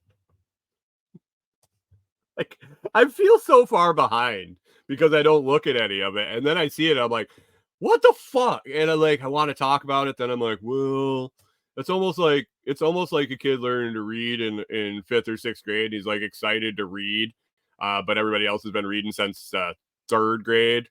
Like, I feel so far behind because I don't look at any of it, and then I see it, I'm like, what the fuck? And I want to talk about it, then I'm like, well, it's almost like a kid learning to read in 5th or 6th grade. He's like excited to read, but everybody else has been reading since 3rd grade.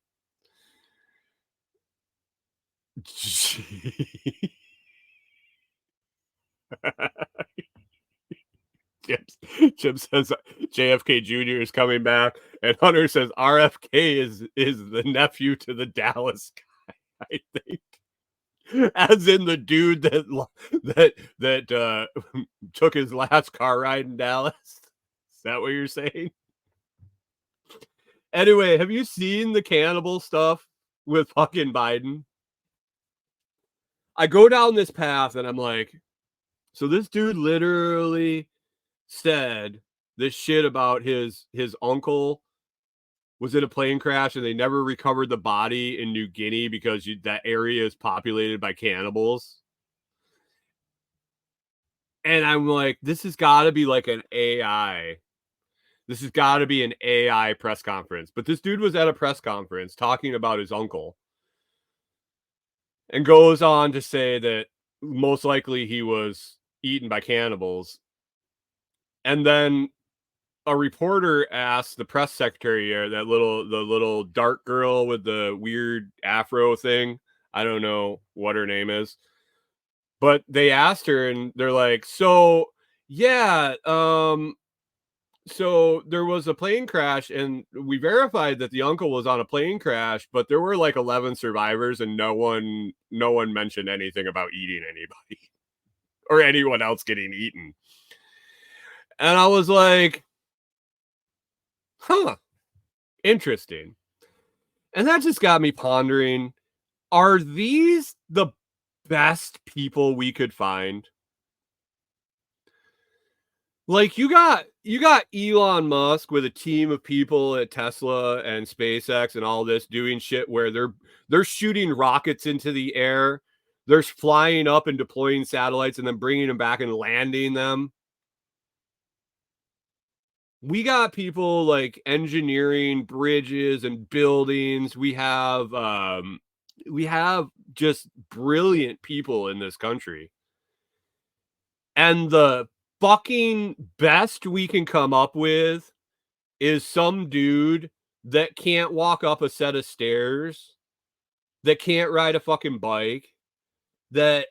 Jim says JFK Jr. is coming back, and Hunter says RFK is the nephew to the Dallas guy, I think. As in the dude that took his last car ride in Dallas. Is that what you're saying? Anyway, have you seen the cannibal stuff with fucking Biden? I go down this path and I'm like, so this dude literally said this shit about his uncle was in a plane crash and they never recovered the body in New Guinea because that area is populated by cannibals. And I'm like, this has got to be like an AI. This has got to be an AI press conference. But this dude was at a press conference talking about his uncle and goes on to say that most likely he was eaten by cannibals. And then a reporter asked the press secretary, the little dark girl with the weird afro thing. I don't know what her name is, but they asked her and they're like, so yeah, so there was a plane crash and we verified that the uncle was on a plane crash, but there were like 11 survivors and no one mentioned anything about eating anybody or anyone else getting eaten. And I was like, huh, interesting. And that just got me pondering, are these the best people we could find? Like you got Elon Musk with a team of people at Tesla and SpaceX and all this doing shit where they're shooting rockets into the air. They're flying up and deploying satellites and then bringing them back and landing them. We got people like engineering bridges and buildings. We have just brilliant people in this country. And the fucking best we can come up with is some dude that can't walk up a set of stairs, that can't ride a fucking bike, that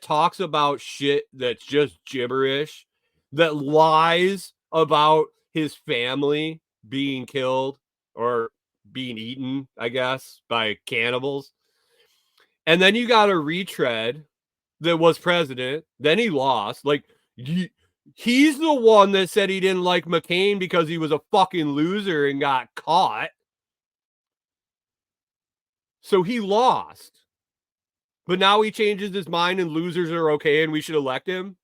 talks about shit that's just gibberish, that lies about his family being killed or being eaten, I guess, by cannibals. And then you got a retread that was president. Then he lost. Like, he's the one that said he didn't like McCain because he was a fucking loser and got caught. So he lost. But now he changes his mind and losers are okay and we should elect him.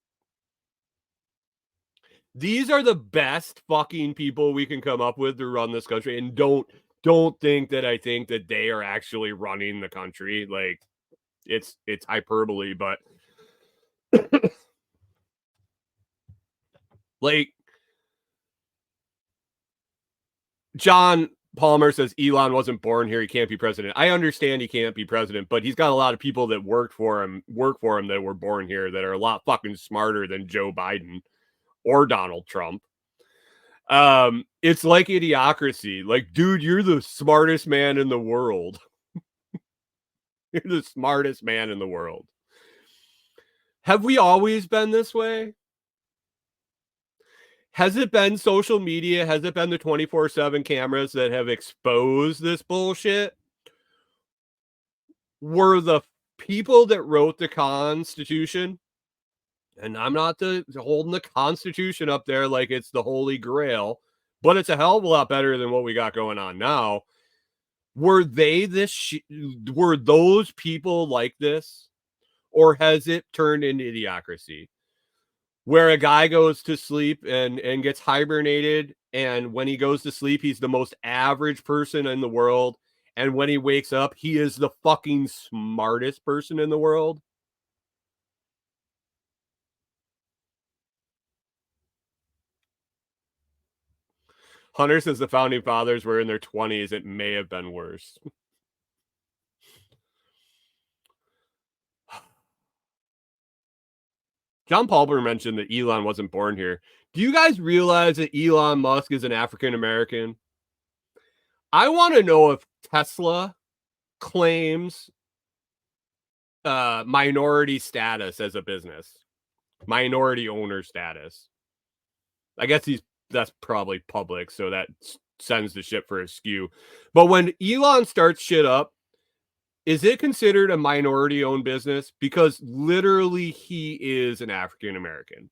These are the best fucking people we can come up with to run this country. And don't think that I think that they are actually running the country. Like, it's hyperbole, but like John Palmer says Elon wasn't born here. He can't be president. I understand he can't be president, but he's got a lot of people that work for him that were born here that are a lot fucking smarter than Joe Biden or Donald Trump. It's like Idiocracy. Like, dude, you're the smartest man in the world. You're the smartest man in the world. Have we always been this way? Has it been social media? Has it been the 24/7 cameras that have exposed this bullshit? Were the people that wrote the Constitution, and I'm not holding the Constitution up there like it's the Holy Grail, but it's a hell of a lot better than what we got going on now. Were they were those people like this? Or has it turned into Idiocracy? Where a guy goes to sleep and gets hibernated, and when he goes to sleep, he's the most average person in the world, and when he wakes up, he is the fucking smartest person in the world. Hunter says the founding fathers were in their 20s. It may have been worse. John Palmer mentioned that Elon wasn't born here. Do you guys realize that Elon Musk is an African American? I want to know if Tesla claims minority status as a business, minority owner status. I guess that's probably public, so that sends the ship for a skew. But when Elon starts shit up, is it considered a minority owned business? Because literally he is an African American.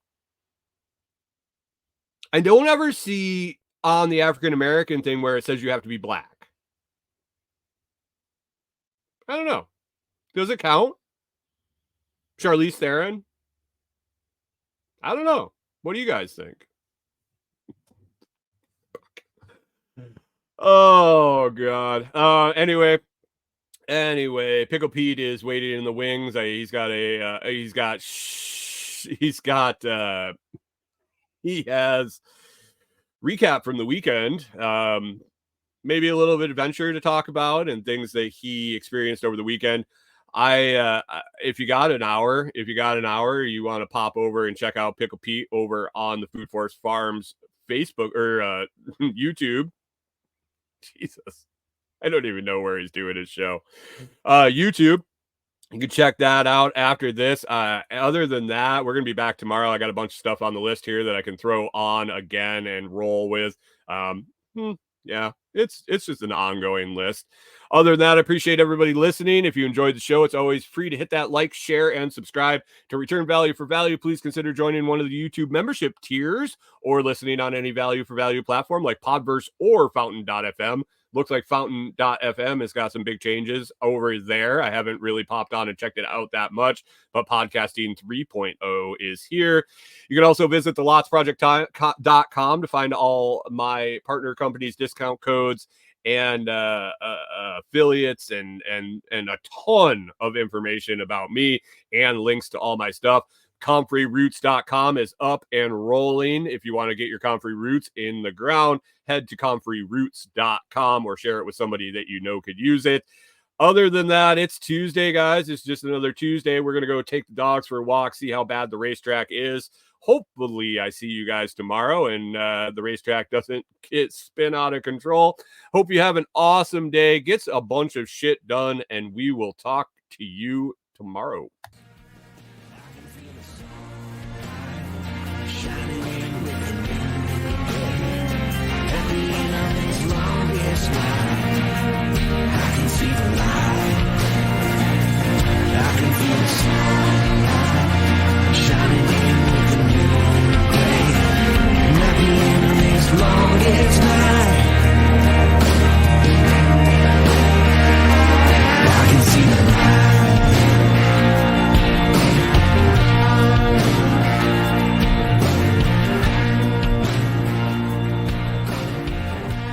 I don't ever see on the African American thing where it says you have to be black. I don't know. Does it count? Charlize Theron? I don't know. What do you guys think? Oh God. Anyway, Pickle Pete is waiting in the wings. He has recap from the weekend. Maybe a little bit of adventure to talk about and things that he experienced over the weekend. If you got an hour, you want to pop over and check out Pickle Pete over on the Food Forest Farms Facebook or YouTube. Jesus, I don't even know where he's doing his show. YouTube. You can check that out after this. Other than that, we're going to be back tomorrow. I got a bunch of stuff on the list here that I can throw on again and roll with. Yeah, it's just an ongoing list. Other than that, I appreciate everybody listening. If you enjoyed the show, it's always free to hit that like, share, and subscribe. To return value for value, please consider joining one of the YouTube membership tiers or listening on any value for value platform like Podverse or Fountain.fm. Looks like Fountain.fm has got some big changes over there. I haven't really popped on and checked it out that much, but Podcasting 3.0 is here. You can also visit thelotsproject.com to find all my partner companies' discount codes and affiliates and a ton of information about me and links to all my stuff. comfreyroots.com is up and rolling. If you want to get your comfrey roots in the ground, head to comfreyroots.com or share it with somebody that you know could use it. Other than that, it's Tuesday, guys. It's just another Tuesday. We're going to go take the dogs for a walk, see how bad the racetrack is. Hopefully, I see you guys tomorrow and the racetrack doesn't spin out of control. Hope you have an awesome day. Get a bunch of shit done, and we will talk to you tomorrow.